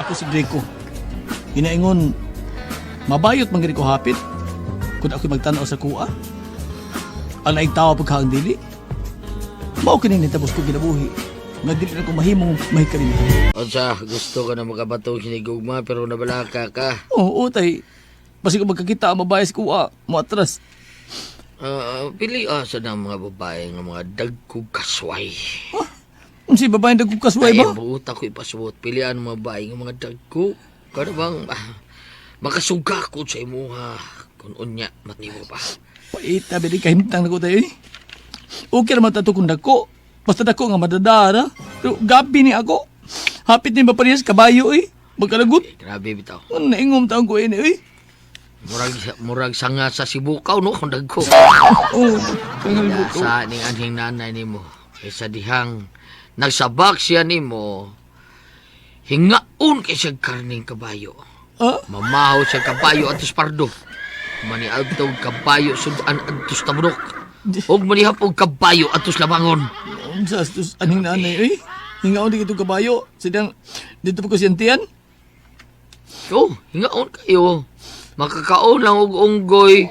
Ako si Draco. Ginaingon, mabayot man gani ko hapit. Kung ako magtanaw sa kuha. Ang laing tawa pagkaang dili. Mao kining nitabos ko ginabuhi. Nga dili na ko mahimong mahikalimtan. Unsa, gusto ka na makabatong sinigugma pero nabalaka ka. Oo, tay. Basi ko magkakita ang mabayas kuha. Matras. Pili asa ng mga babae ng mga dagkog kasway. Si babae nagkukasway ba? Ay, buot ako ipasuot. Pilihan ng mga babae ng mga dagkog. Kaya bang makasuga ko sa imuha. Kung unya, matnibo pa. Pait, tabi di kahimtang na ko tayo eh. Okay naman tato kung dako. Basta dako nga madadara. Pero gabi ni ako. Hapit ni ba parehas kabayo eh. Magkalagot. Grabe bitaw. Ano naingom taong ko ini eh. Murag sanga sa sibukaw no kung dagko. Oo, tangal mo ko. Sa ning anhing nanay nimo. Sa dihang nagsabak siya nimo. Hingaon kay siya karning kabayo. Ah? Mamahaw siya kabayo atus pardo. Maniadtog kabayo sudan atus tabrok. Og manihapog kabayo atus labangon. Sa astos aning nanay eh. Hingaon di kitong kabayo. Sidang dito pa ko siyantiyan. Oh, hingaon kayo. Makakaon lang og unggoy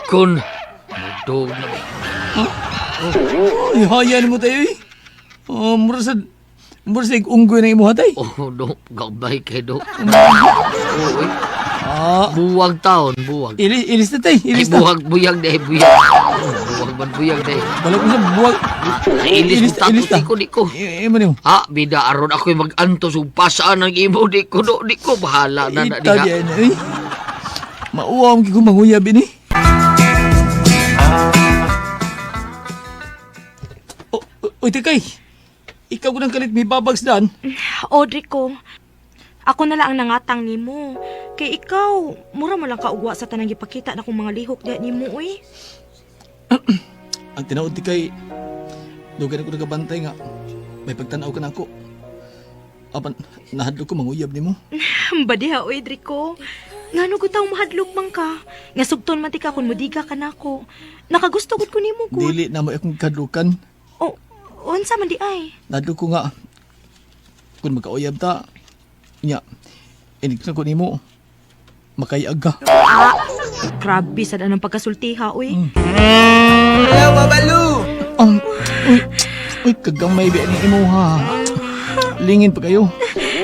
kun magdog na ba. Ihayan mo tayo eh. Mura sa unggoy na imo hatay. Oh, do gabay kay do. Oh, buwag taon, buwag. Ilis na tayo, Ay, ilis na. buyag deh, buyag. Buwag man buyag deh. Balik mo sa buwag. Ilis mo tapos di ko. Imo niyo. Ha, bida aron ako mag-antos ug pasaan ang imo di ko bahala na na Ita diha. diyan eh. Mauwa ang manguyab ini. Oy, tikay. Ikaw ko nang kalit may babags daan. Audrey ko, ako na lang ang nangatang nimo. Kay ikaw, mura mo lang kaugwa sa tanang ipakita na kong mga lihok diya nimo, uy. Ang tinaod tikay, dugan ako nagabantay nga. May pagtanaw ka na ako. Apan, nahadlo ko manguyab ni mo. Badiha, uy, Drico. Nga no gutaw mahadlok man ka. Nga sugton man tika kung mudiga ka na ako. Nakagusto gud ko nimo gud. Dili na mo akong kadlukan. O, unsa man di ay? Nahadlo ko nga. Kung magkauyab ta, nya, inig na ko ni mo. Makayag ka. Grabe sa danang pagkasultiha, uy. Hello, Babalu! Uy, kagamay ba ni imo ha. Lingin pa kayo.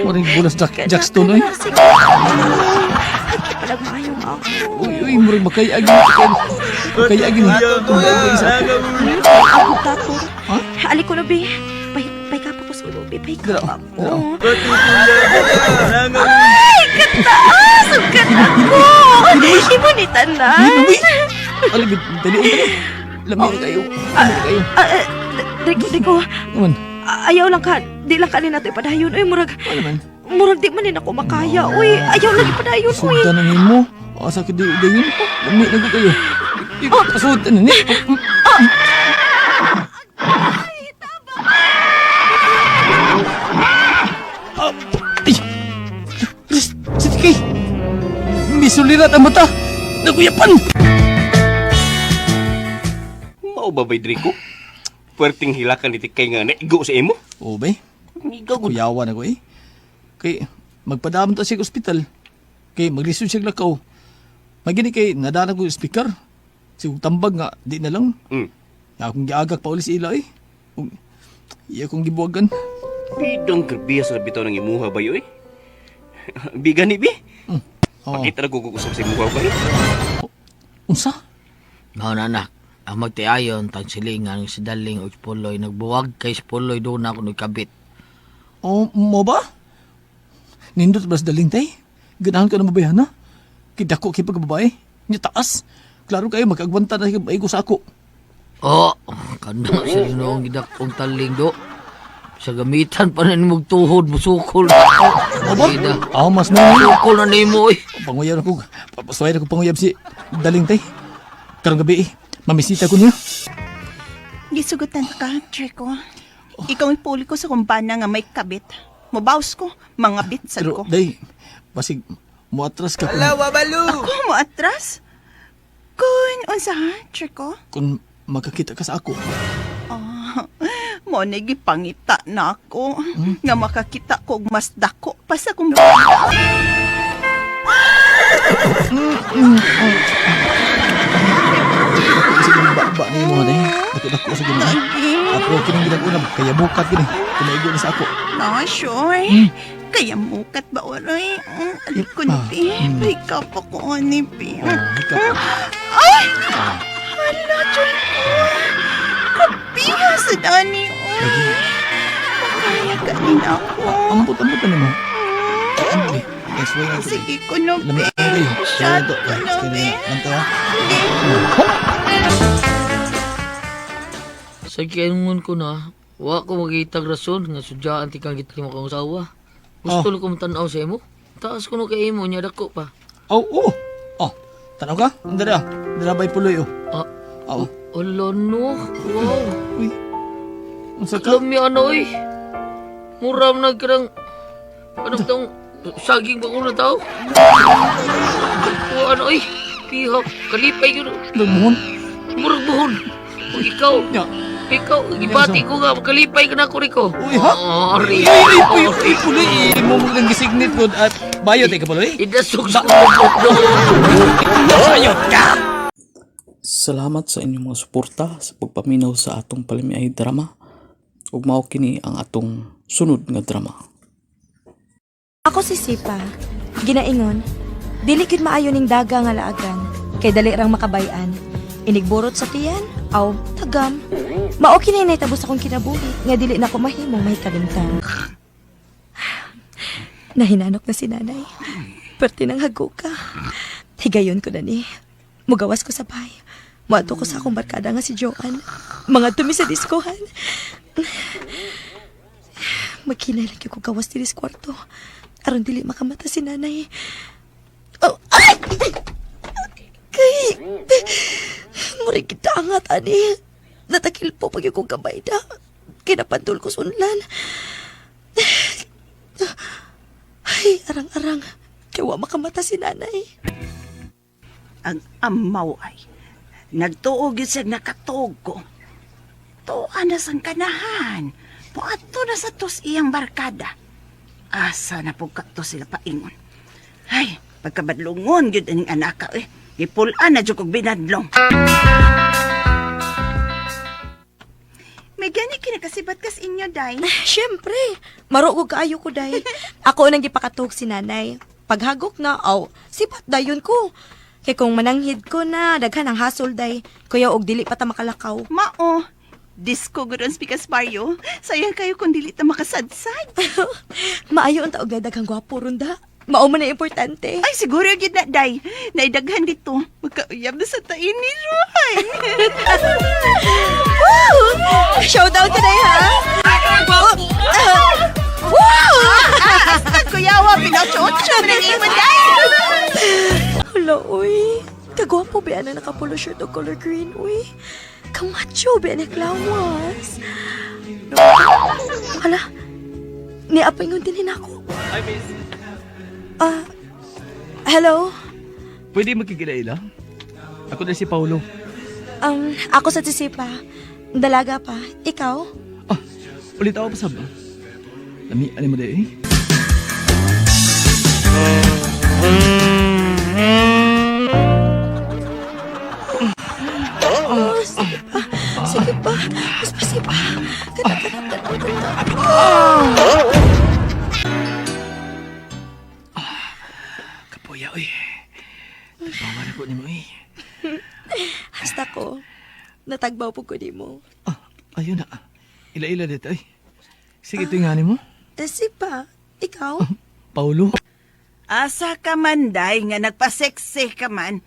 Maring bulas Jackstone, uy. Sige. Palag maayo nga ako. Uy, maring makayag ni. Makayag ni. Ako tato. Ha? Ali ko na, be. Pay ka pa ko sa iyo, be. Pay ka Dara. pa ko. Dara. Ay, kataas! Ang ako! Imo ni tanan. Uy! Alibid, dali ang dali. Lamig na kayo. Lamig na kayo. Diko, Naman, ayaw lang ka. Di lang ka nito ipadayon. Uy, murag naman. di man din ako makaya. Uy, ayaw lang ipadayon. Uy. Sultan ang mo. Asa ka di yun. Lamig na ko kayo. Sultan na ni. Ay! Sige kay! May sulirat ang mata! Naguyapan! Mao ba bay Drico? Puwerteng hilakan ni Tikay nga naigo sa imo? Oo ba? Nigaw gud. Kuyawan ako eh. Kay, magpadamon ta siya sa ospital. Kay, maglisod siya lakaw. Magini kay, nadana ko yung speaker. Sigong tambag nga, di na lang. Akong giagak pa ulit sa ila eh. Iya kong gibuwagan. Bidang grabiya sa bitaw ng imuha ba yoy? Bigan ni bi? Oo. Pakita na kukusap sa imuha ba yoy? Unsa? Mao na anak, ang magtiayon tang silingan si Daling og Puloy nagbuwag kay si Puloy do na kuno kabit. Oh, mo ba? Nindot ba sa daling tay? Ganahan ka na mabayan na? Kidako kay pagbabae? Nya taas? Klaro kayo magkagwanta na ko sa ako. Oh, kana sa noong gidakong taling do. Sa gamitan pa na nimog tuhod musukol. Mo ba? Mas na nilo. Musukol na nimo eh. Panguyab ako. Papasway ako panguyab si daling tay. Karong gabi mamisita ko niya. Gisugutan ka, Trico. Ikaw ang puli ko sa kumpana nga may kabit. Mabaws ko, mga bitsan Pero ko. day, basig muatras ka Hello, Babalu! Ako mo atras? Kun, unsa ha, Trico? kung makakita ka sa ako. Oh, Mo nagipangita na ako nga makakita ko og mas dako pa sa kong bata. Kasi yung ba ni mo na dako-dako sa ginawa. Ako kining ginaguna kaya bukat gini. Kunaigo na sa ako. No, sure. Kaya mukat ba oray? Alikon pi. Ikaw pa ko ni pi. Ikaw. Ay! Hala, John ko. Kapiya sa dani. Makaya ka din ako. Ambot-ambot na mo. Ano ni? Next way na. Sige ko no, Lamig pi. ka rin. Shut ko no, pi. Manto ha. Sa kianungon ko na, wa ko magitag rason nga sudyaan ti kang gitrimo kang usawa. Gusto ko matanaw sa imo. Taas ko no kay imo nya dako pa. Oh, oh. Oh, tanaw ka? Andara. Andara bay puloy oh. Ah, Oh. ala no. Wow. Uy. Unsa ka? Alam niyo ano eh. Muram na karang ano tong saging ba ko na tao? O ano eh. Pihak. Kalipay ko. Lumuhon. Murag buhon. O ikaw. Ya. Ikaw. Ibati ko nga. Kalipay ka na ko Rico. Uy, ha? Ari. Uy, puloy. Mo mo nang gisignit ko at bayot ka puloy. Idasok sa Bayot ka. Salamat sa inyong mga suporta sa pagpaminaw sa atong palimiay drama. Ug mao kini ang atong sunod nga drama. Ako si Sipa. Ginaingon, dili gid maayo ning daga nga laagan, kay dali rang makabayan. Inigborot sa tiyan, aw tagam. Mao kini nahitabo sa akong kinabuhi, nga dili na ko mahimong mahikalimtan. Nahinanok na si nanay. Perti ng hago ka. Higayon ko na ni. Mugawas ko sa bahay. Muadto ko sa akong barkada nga si Joanne. Mga tumi sa diskohan. Magkinay lagi ko gawas diri sa kwarto. Aron dili makamata si nanay. Oh, ay! Kay... Murig kita angat, ani. Natakil po pag yung kamay na. Kinapantol ko sunlan. Ay, arang-arang. Kaya makamata si nanay. Ang amaw ay nagtuog yun siya nakatuog ko. Tuan na sang kanahan. Puato na sa tos iyang barkada. Asa na po kakto sila paingon. Ay, pagkabadlungon yun aning anak ka eh. Ipulaan na dyan kong binadlong. May gani kinakasibat kas inyo, day. Siyempre, marugog kaayo ko, day. Ako nang gipakatog si nanay. Paghagok na, aw, sipat dayon ko. Kaya kung mananghid ko na, daghan ang hasol, day. Kuya, og dili pa ta makalakaw. Mao, disco gudon spikas Mario. Sayang kayo kung dili ta makasadsad. Maayo ang taog na daghang gwapo runda. Mao man na importante. Ay, siguro yun na, day. Naidaghan dito. Magkauyab na sa tain ni Roy. Showdown today, ha? Wow! Kuyawa, pinocho-ocho na rin mo, day. Hala, uy. Kagwapo ba na nakapulo shirt o color green, uy. Kamacho ba na klawas. Hala, niapingon din ako. Hi, miss. Hello? Pwede magkikilaila? Ako na si Paulo. Ako sa Tisipa. Dalaga pa. Ikaw? Ah, ulit ako pa sab. Lami, ano mo dahil eh? Sige pa. Mas pasipa. Ganda. Kapuya, uy. Nagpawan ako ni mo eh. Hasta ko. Natagbaw po ko di mo. Ah, ayun na. Ila-ila dito eh. Sige, ito yung hani mo. Tisipa. Ikaw? Paulo. Asa ka man, day, nga nagpaseksi ka man.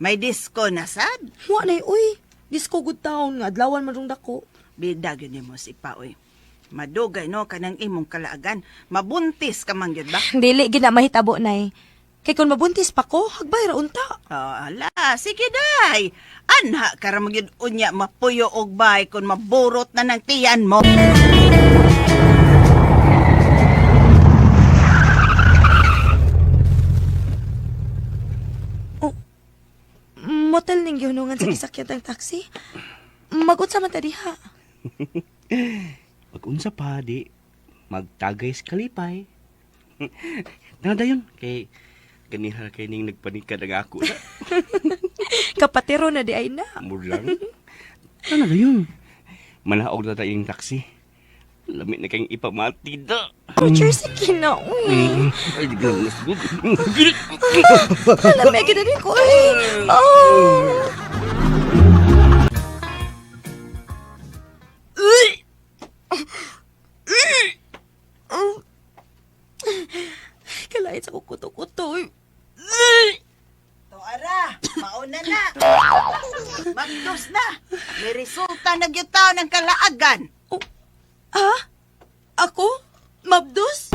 May disco na sad. Wa na uy. Disco good town. Adlawan marong dako. Bidag yun mo si Paoy. Madugay no kanang imong kalaagan. Mabuntis ka man yun ba? Dili gina mahitabo nay. Kay kung mabuntis pa ko, hagbay ra unta. Oh, ala, sige day. Anha kara magyud unya mapuyo og bay kung maburot na ng tiyan mo. Motel ning gihunungan sa gisakyan ng taxi. Magut sa man ta diha. Pag-unsa pa, di, magtagay sa kalipay. Nada yun, kay ganiha kay ning nagpanikad ang ako na. Kapatero na di ay na. Mulang. Nada yun. Manaog na tayong taxi. Lamit na kayong ipamati da. Roger, sige na. Uy. Ay, di ka lang nasbog. Alam, may ginanin ko eh. Oh. Uy. Kalahin sa kukuto-kuto. Tuara, mauna na. Magdos na. May resulta na gyutaw ng kalaagan. Ha? Ako? Mabdus?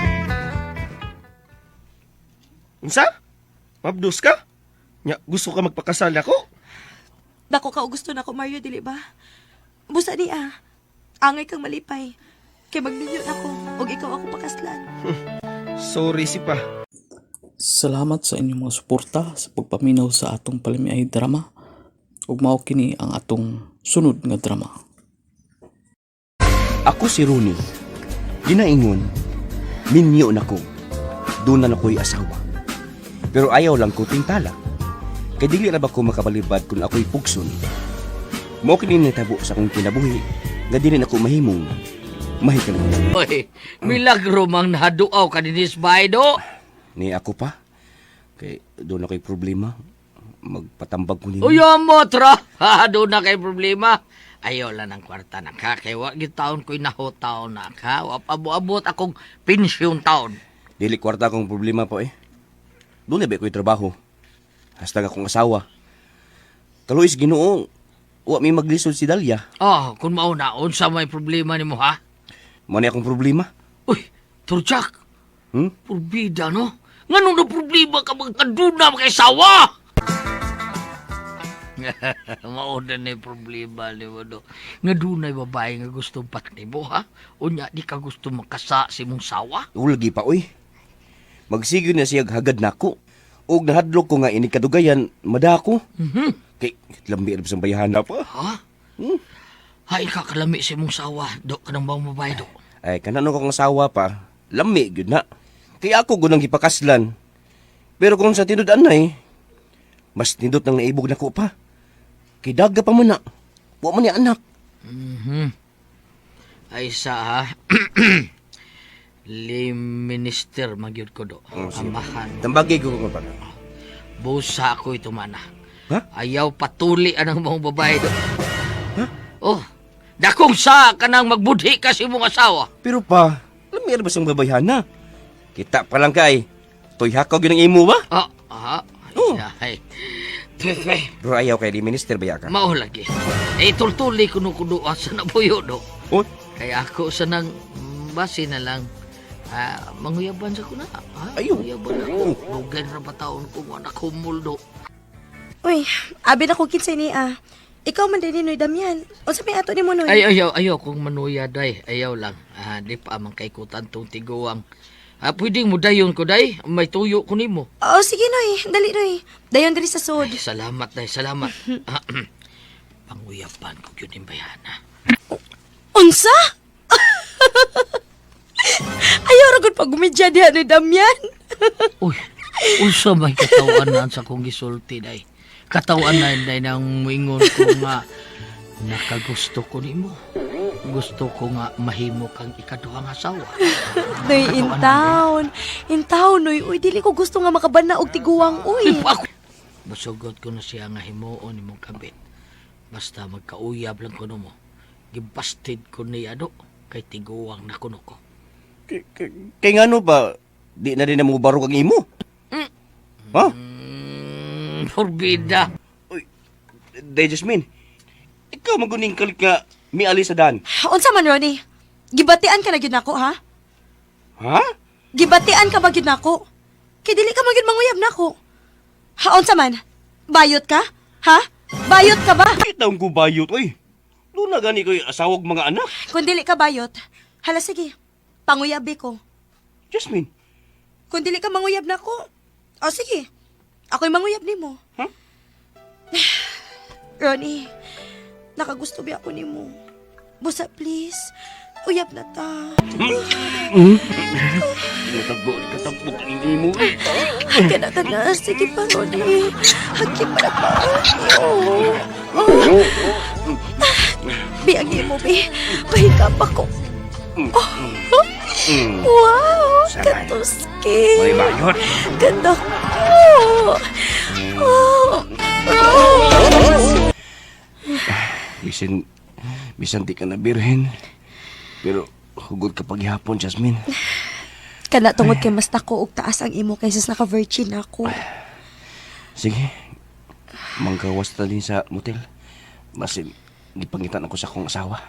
Unsa? Mabdus ka? Nya, gusto ka magpakasal ako? Dako ka o gusto na ako, Mario, dili ba? Busa ni Angay kang malipay. Kay magninyo na ako. O ikaw ako pakaslan. Sorry si pa. Salamat sa inyong mga suporta sa pagpaminaw sa atong palimiay drama. Ug mao kini ang atong sunod nga drama. Ako si Rooney. Ginaingon, minyo na ko. Doon na ako'y asawa. Pero ayaw lang ko tingtala. Kay dili na ba ko makabalibad kung ako'y pugson. Mao kini nitabo sa akong kinabuhi nga dili na ko mahimong mahikalimtan. Oy, milagro mang naduaw ka dinis bahay do. Ni ako pa. Kay doon ako'y problema. Magpatambag ko nimo. Uy, mo, tra. Ha, doon na kay problema. Ayaw lang ng kwarta na ka. Kaya wag yung taon ko'y nahotaw na ka. Wapabo-abot akong pensyon taon. Dili kwarta akong problema po eh. Doon na ba ko'y trabaho. Hasta akong asawa. Kaluis Ginoo, wa may maglisod si Dalia. Oh, kung mauna, unsa may problema ni mo, ha? Mani akong problema. Uy, Turjak. Hmm? Purbida, no? Nga nung na problema ka magkaduna makaisawa? Mauna na yung problema ni mo, no? Nga doon na babae nga gustong patni mo, ha? O nya, di ka gusto makasa si mong sawa? Ulagi pa oy. Magsigyo na siya hagad nako. Og nahadlok ko nga ini kadugayan madako. Kay lambi ra sa bayahan na pa. Ha? Hay ka kalami si mong sawa, do ka nang bang babae, do? Ay kanano kong asawa pa. Lami gyud na. Kay ako gunang gipakaslan. Pero kung sa tinud-an nay, mas nindot nang naibog nako pa. Kay daga pa man na. Wa man ni anak. Ay sa, ha? Minister magyud ko do. Amahan. Tambagi ko pa. Busa ako ito mana. Ha? Ayaw patuli anang mga babae do. Ha? Oh, dakong sa kanang magbudhi ka si mong asawa. Pero pa, lami ra ba siyang babayhan na? Kita pa lang kay. Toy hakaw gyud ang imo ba? Oh. Ay. Pero ayaw kay di minister baya ka. Mao lagi. Tultuli kuno sa nabuyo do. Oh, Kaya ako sa nang basi na lang. Manguyaban sa kuna. Ayaw. Manguyaban ako. Lugan ra ba taon ko nga nakumuldo. Uy, abi na ko kinsay ni Ikaw man din Noy Damian. Unsa may ato ni mo, Noy? Ay, ayaw kung manuya, day. Ayaw lang. Di pa amang kaikutan tong tiguang. Pwedeng mo dayon ko, day. May tuyo ko nimo. Oh, sige, Noy. Dali, Noy. Dayon diri sa sod. Ay, salamat, day. Salamat. Panguyapan ko yun yung bayana. Unsa? Ayaw ragod pag gumidya diha Noy Damian. Uy, unsa may katawanan sa kong gisulti, day. Katawanan, day, nang wingon ko nga nakagusto ko nimo. Gusto ko nga mahimo kang ikaduhang asawa. Noy, in town, Noy. Uy, dili ko gusto nga makabana og tiguang, uy. Ako. Masugot ko na siya nga himuon imong kabit. Basta magkauyab lang ko mo. Gibastid ko niya do. Kay tiguang na kuno ko. Kay ngano ba di na rin na mo barog ang imo? Ha? Forbida. Uy, Day Jasmine, ikaw maguning kalit nga miali sa dan. Unsa man, Ronnie? Gibatian ka na gyud nako, ha? Ha? Gibatian ka ba gyud nako? Kay dili ka magyud manguyab nako. Ha, unsa man? Bayot ka? Ha? Bayot ka ba? Kitang ko bayot, oy. Luna gani ko'y asawag mga anak. Kung dili ka bayot, hala sige, panguyabi ko. Jasmine, Kung dili ka manguyab nako, o sige, ako'y manguyab nimo. Huh? Ronnie, nakagusto ba ako nimo? Busa, please. Uyab na ta. Katagbo ang ingay mo. Hagka na ta na. Sige pa, Ronnie. Hagki pa na pa. Biyagi mo, Bi. Pahikap ako. Wow! Saray. Katuski. May bayot. Ganda ko. Bisan di ka na birhen. Pero hugod ka paghihapon, Jasmine. Kana tungod kay mas nako og taas ang imo kaysa naka-virgin ako. Sige. Manggawas ta din sa motel. Basin, gipangitan ako sa akong asawa.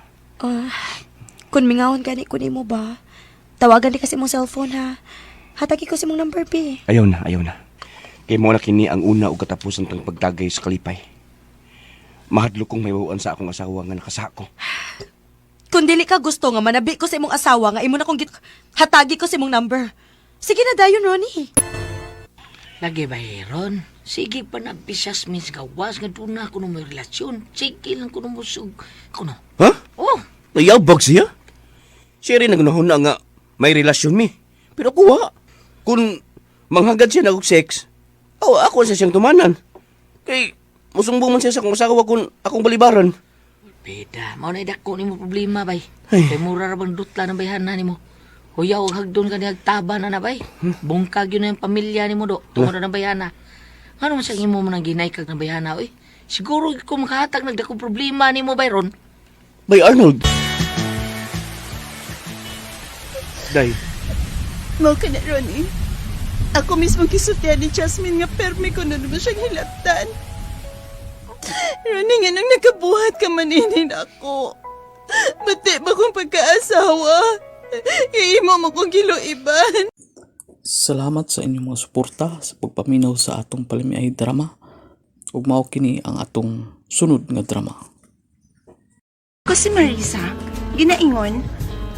Kung mingawon gani ko nimo ba? Tawagan di kasi mong cellphone ha. Hatagi ko si mong number B. Ayaw na. Kay mo na kini ang una ug katapusan tang pagtagay sa kalipay. Mahadlo kong may bawaan sa akong asawa nga nakasako. Kung dili ka gusto nga manabi ko sa imong asawa nga imo na kong hatagi ko si mong number. Sige na dayon, Ronnie. Lagi ba, Ron? Sige pa na pisas mis gawas nga doon na ako may relasyon. Sige lang ko musog. Kuno. Ha? Oh, Nayabag siya? Siya rin nagunahon na nga may relasyon mi. Pero kuha. Kung manghagad siya na og sex, ako sa siyang tumanan. Kay musumbong man siya sa akong asawa kung akong balibaran. beda. Mao na dako nimo problema bay. Ay. Kay mura ra bang dutla ng bayhanan nimo. Huyaw og hagdon ka ni hagtaba na bay. Bungkag yun na yung pamilya nimo do. Tungod na ng bayhana. Ano man sa imo mo nang ginay kag ng bayhana oy. Siguro kung makahatag nagdako problema nimo bay ron. Bay Arnold. Day. Mao ka na, Ronnie. Ako mismo kisultihan ni Jasmine nga permi ko na naman siyang hilabtan. Ronnie, nga nang nakabuhat ka maninin ako. Bati ba kong pagkaasawa? Iimo mo kong giloiban. Salamat sa inyong mga suporta sa pagpaminaw sa atong palimiay drama. Ug mao kini ang atong sunod nga drama. Ko si Marisa, ginaingon,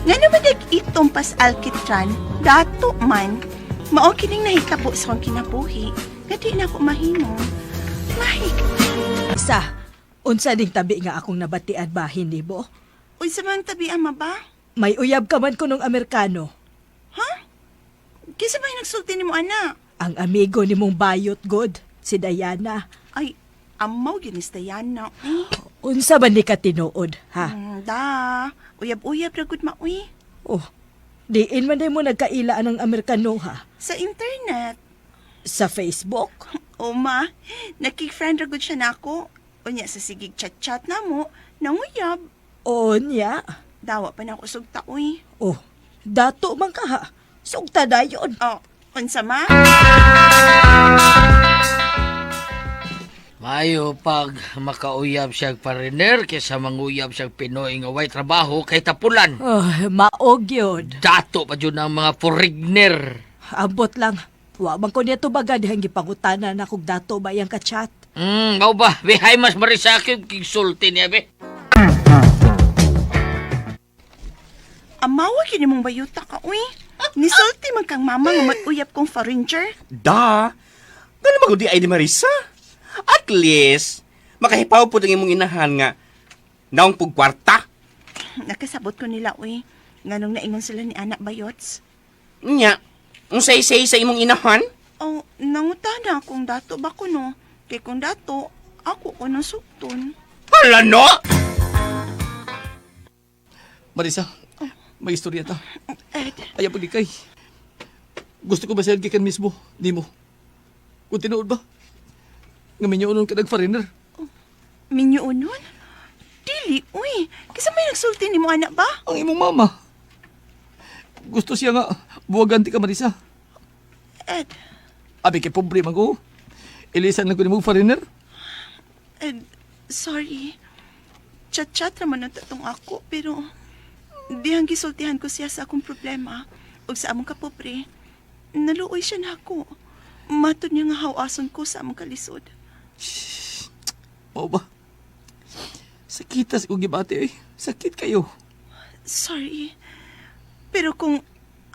nga naman itong pas alkitran, dato man, mao kining nahikabo sa akong kinabuhi, nga di na ako mahimo. Isa, unsa ding tabi nga akong nabatian bahin nibo? Uy, sa mga tabi ama ba? May uyab ka man ko nung Amerikano. Kisa ba yung nagsulti ni mo, ana? Ang amigo ni mong bayot god, si Diana. Ay, amaw ginisdayan na, eh. Unsa ba ni ka tinuod, ha? Da, uyab-uyab ragod mauy. Oh, diin man day mo nagkailaan ng Amerikano, ha? Sa internet. Sa Facebook? O ma, nakik-friend ragod siya na ako. O niya sa sigig chat-chat na mo, nanguyab. O niya. Dawa pa na ako sugta, uy. Oh, dato man ka, ha? Sugta dayon. Oh, unsa ma? Mayo pag makauyab siya pariner kaysa manguyab siya Pinoy nga way trabaho kay tapulan. Oh, maog yun. Dato pa dyan ang mga foreigner. Abot lang. Wa man ko niya tubaga dihang gipangutana na kung dato ba yang ka-chat. Mau ba? Behay mas marisakit kigsulti niya be. Amawa kini mong bayuta ka, uy. Nisulti man kang mama nga mag-uyab kong foreigner. Da! Ano magudi ay di Marisa? At least, makahipaw po ang imong inahan nga naong pugkwarta. Nakasabot ko nila, uy. Nganong naingon sila ni anak bayots. Nya, ang say-say sa imong inahan? Oh, nangutana kung dato ba ko, no? Kay kung dato, ako ko nang sukton. Hala no! Marisa, may istorya ta. Ed, Ayaw pag ikay. Gusto ko ba siya gikan mismo, di mo? Kung tinuod ba? Nga minyo ka nag-foreigner. minyo unon? Dili, uy. Kasi may nagsulti ni mo, anak ba? Ang imong mama. Gusto siya nga, buwagan ti ka Marisa. Ed, Abi kay pobre man ko. Ilisan lang ko ni mo foreigner. Ed, sorry. Chat-chat naman ang tatong ako, pero dihang gisultihan ko siya sa akong problema. O sa among kapobre, naluoy siya na ako. Matod niya nga hawason ko sa among kalisod. Oo ba? Sakitas ko gibati eh. Sakit kayo. Sorry. Pero kung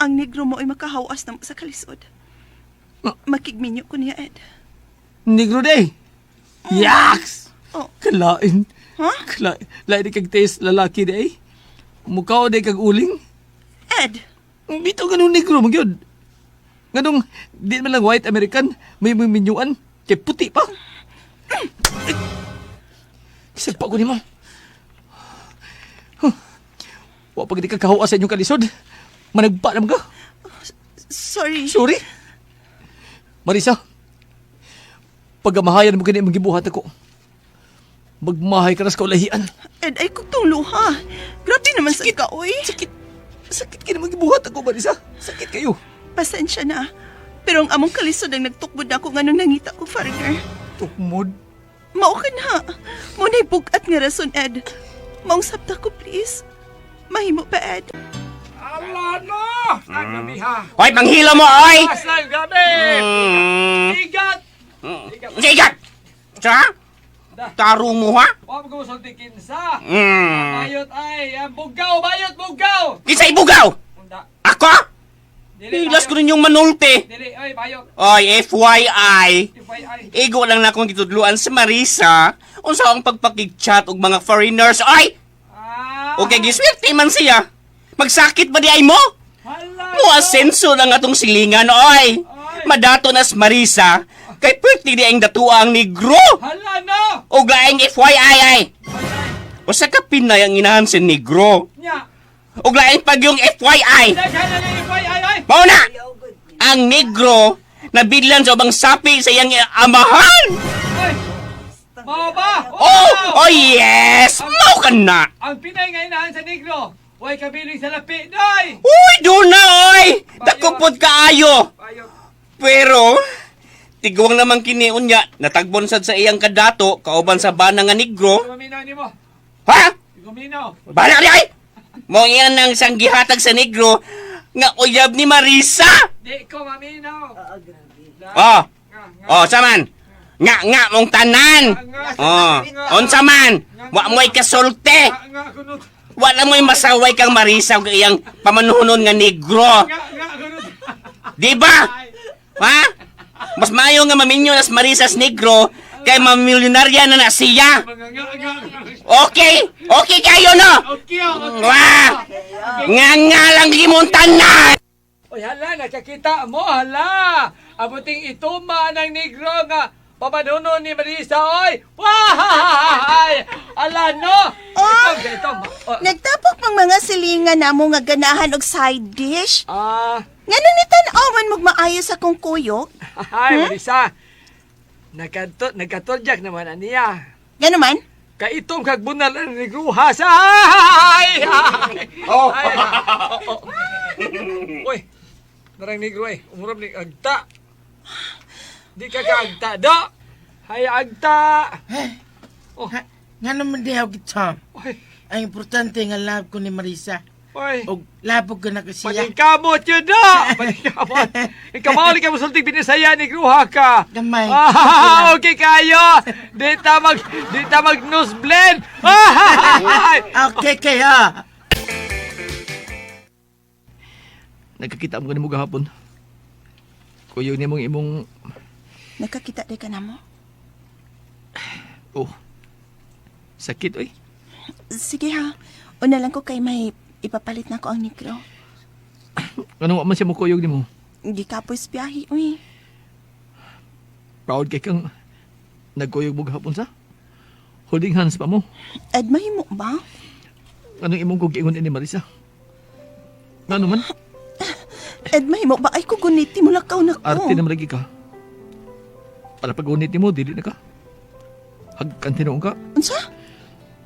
ang negro mo ay makahawas na mo sa kalisod, makigminyo ko niya, Ed. Negro day. Yaks! Oh. Kalain. Ha? Kalain di kag taste lalaki day. Mukha o day kag uling. Ed, Bito ganun negro mo yun. Ganong, di man lang white American, may minyuan, kay puti pa. Isag pa ko ni mo. Wa pag di ka kahuwa sa inyong kalisod. Managpa naman ka. sorry. Sorry. Marisa, pagamahayan mo kini mong gibuhat ako. Magmahay ka na sa kaulahian. Ed, ay kong tong luha. Grabe naman sa ka, oy. Sakit ka na mong gibuhat ako, Marisa. Sakit kayo. Pasensya na. Pero ang among kalisod ang nagtukbod na ako nga nung nangita ko, partner. Tukmod. Mao ka na. Muna'y bugat nga rason, Ed. Maong sabta ko, please. Mahimo pa, Ed. Hoy, panghilo mo, oy! Aslan, gabi! Igat! Sigat! Sa? Tarong mo, ha? Huwag mo sultikin sa. Hmm. Bayot ay, bugaw, bugaw! Kisa'y bugaw! Unda. Ako? Dili, Hilas ko rin yung manulti. Dili, ay, bayot. Oy, FYI. FYI. Igo lang na akong gitudluan sa Marisa. Unsa ang pagpakig-chat og mga foreigners. Oy! Okay, giswerte man siya. Magsakit ba di ay mo? Hala! Mo asenso lang atong silingan, oy. Madato nas Marisa. Kay pwerte di ang datua ang negro. Hala, no! O laing FYI ay. O sa kapinay ang inahan si negro. Nya! O laing pag yung FYI. Daghan na yung FYI, ay! Mauna! Ang negro nabidlan sa ubang sapi sa iyang amahan. Ay! Mao ba? Oh yes! Mau ka na! Ang Pinay nga inahan sa negro. Huwag kabiling sa lapi, doy! Uy, doon na, oy! Dakupod kaayo! Bayot. Pero, tiguang naman kiniun niya, natagbon sad sa iyang kadato, kauban sa bana nga negro. Guminaw ni mo. Ha? Guminaw. Bala ka di ay! Mo yan ang isang gihatag sa negro, nga uyab ni Marisa! Di ko maminaw. Oh, oh, saman! Nga mong tanan! Oh, unsa man! Wa mo'y kasulti! Nga, kunot. Wala mo'y masaway kang Marisa ug iyang pamanuhunon nga negro! Nga, kunot. Di ba? Ha? Mas mayo nga maminyo nas Marisas negro kay mamilyonarya na siya. Nga. Okay? Okay kayo no? Okay, okay. Wah! Nga lang limuntanan! Oy, hala, nakakita mo, hala. Abuting ituma ng negro nga pamanuno ni Marisa, oy. Wah! Ala, no? Oh! Ito. Nagtapok pang mga silingan na mo nga ganahan og side dish. Nga nang nitan-awan mong maayos akong kuyok. Ay, Marisa. Nagkatodyak naman aniya. Nga naman? Kaitong kagbunal ang negruha sa... Ay! Oh. Ay! Uy! Narang negro eh. Umuram ni agta. Di ka kaagta, do! Hay, agta! Oh. Nga naman di ako kita. Uy! Ang importante nga love ko ni Marisa. Uy! O labog ka na kasi siya. Paningkamot yun, do! Paningkamot! Ikaw mauli ka musulting binisaya ni Gruha ka! Gamay. Ah, okay kayo! Di ta mag-nose blend! Ah! Okay kaya. Nagkakita mo ka ni mo gahapon. Kuyo ni mong imong... Nakakita di ka na mo? Oh. Sakit, oy. Sige ha. Una lang ko kay may ipapalit na ko ang negro. Anong man siya mo kuyog ni mo? Hindi ka po biyahe, uy. Proud kay kang nagkuyog mo gahapon sa? Holding hands pa mo. Ed, mahimo ba? Anong imong kugingon ni Marisa? Ano man? Ed, mahimo ba? Ay, kuguniti mo lakaw na ko. Arte naman lagi ka. Para pag-unit mo, dili na ka. Hagkan tinoong ka. Unsa?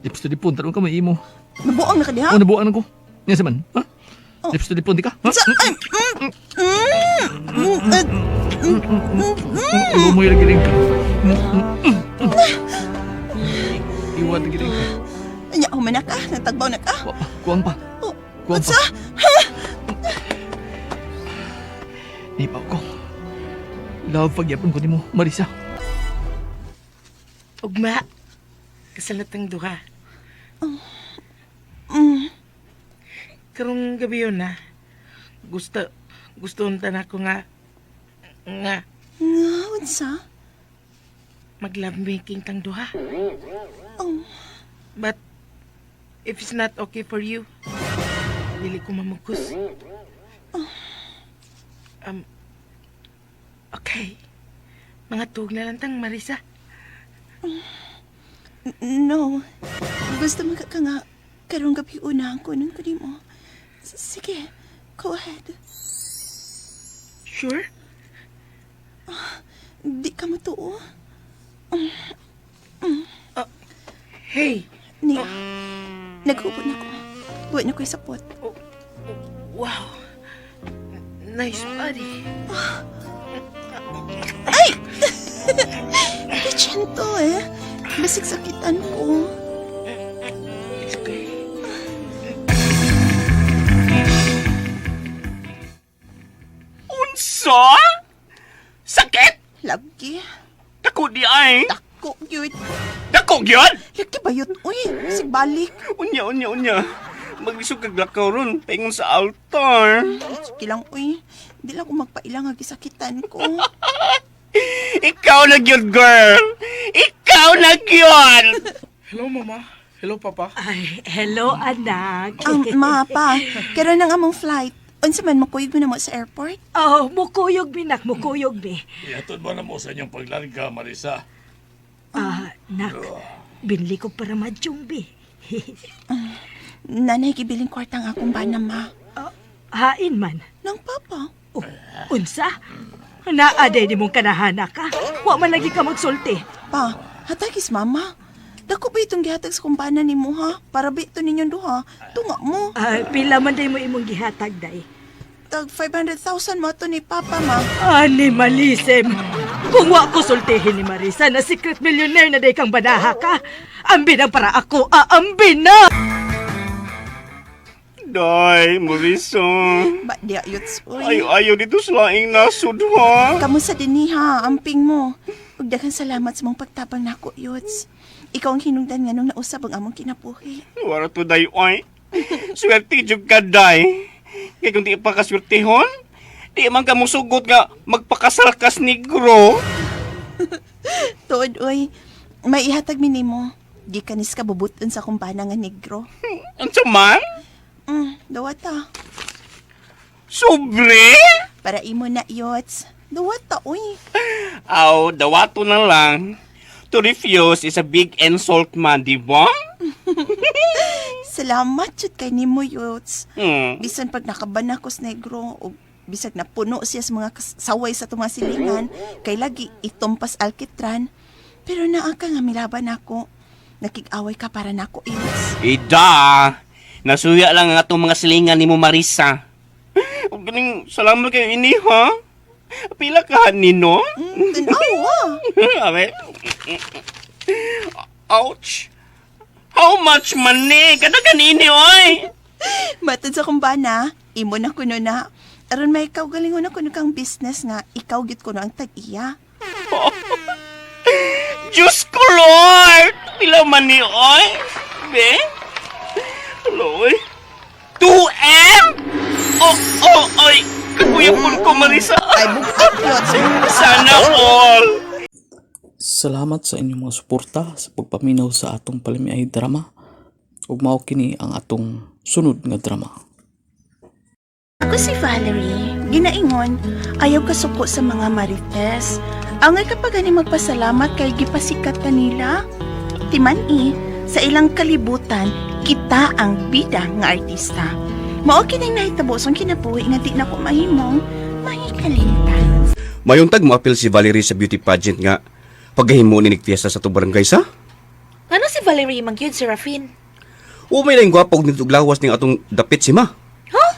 Lips to lipon, tarong ka may imo. Nabuang na ka diha? O, nabuang ko. Nga saman, ha? Lips to lipon, di ka? Ha? Unsa? Ay, Lumoy lagi rin ka. Iwan lagi rin ka. Anya, humana ka? Natagbaw na ka? Kuwang pa. Oh, Kuwang unsa? pa. Ipaw ko. Love pagyapon ko ni mo, Marisa. Ugma. Kasalatang duha. Karong gabi yun na. Gusto untan ako nga Nga, unsa? mag-love making tang duha. Oh, But if it's not okay for you, dili ko mamugos. Okay. Mga tuog na lang tang, Marisa. No. Gusto mo ka nga karong gabi una ko nung kunin mo. Sige, go ahead. Sure? Di ka matuo. Hey! Naghubot na ko. Buwan na ko'y sapot. Wow! Nice body. Bitchin to eh. Basig sakitan ko. It's okay. Unsa? Sakit? Lagi. Dako di ay. Dako, yun. Dako gyud. Lagi ba yun? Uy, basig balik. Unya. Maglisod kag lakaw ron, paingon sa altar. Sige lang, uy. Di lang ko magpailang ang gisakitan ko. Ikaw na gyud, girl. Ikaw na gyud. Hello, Mama. Hello, Papa. Ay, hello, anak. Ma, pa. Karon ang among flight. Unsa man makuyog mo na mo sa airport? Oh, mukuyog mi, nak. Mukuyog mi. Ihatod mo na mo sa inyong paglarga, Marisa. Nak. Binli ko para madyong, Nanay, gibiling kwarta ang akong bana, ma. Hain man. Nang papa. Oh, unsa? Naaday ni mong kanahana ka. Wa man lagi ka magsulti. Pa, hatagis mama. Dako ba itong gihatag sa kumpana ni mo, ha? Para ba ito ninyong duha? Tunga mo. Pila man day mo imong gihatag, day. Tag 500,000 mo to ni papa, ma. Ani malisem. Kung wa ko sultihin ni Marisa na secret millionaire na day kang banaha ka, ambin ang para ako, aambin na! Day, Marisa. Ba, di ayuts, uy. Ayaw dito sa laing nasod, ha? Kamusta din ni, ha? Amping mo. Ug daghang salamat sa mong pagtabang nako, Yuts. Ikaw ang hinungdan nga nung nausab ang among kinabuhi. Wala to, day, oy. Swerte jud ka, day. Kaya kung di pa kaswertehon, di man ka musugot nga magpakasal kas negro. Tuod, uy. May ihatag mi nimo. Di kanis ka bubuton sa kumpana nga negro. Ano man? Dawata. Sobre? Para imo na, Yuts. Dawata, uy. Aw, dawato na lang. To refuse is a big insult man, di ba? Salamat jud kay nimo, Yuts. Hmm. Bisan pag nakabana ko sa negro o bisag na puno siya sa mga saway sa itong mga silingan, kay lagi itumpas alkitran. Pero naa ka nga milaban ako. Nakig-away ka para nako, Yuts. Ida! Nasuya lang ang atong mga silingan ni mo, Marisa. Huwag ganing salamat kayo ini, ha? Pila ka, Nino? Tanawa. Awe. Ouch! How much money? Kada kanini, oy! Matod sa kumbana, imo na kuno na. Aron may ikaw galingon na kuno kang business nga, ikaw git kuno ang tag-iya. Diyos ko, Lord! Pila man ni, oy? Be? Hello, oy? 2M? Oy! Kakuyapon ko, Marisa. Ay, bugak, Yuts. Sana all! Salamat sa inyong mga suporta sa pagpaminaw sa atong palimiay drama. Ug mao kini ang atong sunod nga drama. Ako si Valerie, ginaingon, ayaw kasuko sa mga marites. Ang ay kapag ani magpasalamat kay gipasikat kanila. Timan-i, sa ilang kalibutan, kita ang bida nga artista. Mao kining nahitabo sang kinabuhi nga di na ko mahimong mahikalimtan. Mayong tag mo apil si Valerie sa beauty pageant nga paghahimo ni fiesta sa to barangay sa? Ano si Valerie Mangyud, Serafin? O may laing gwapog nitog lawas ning atong dapit si ma. Huh?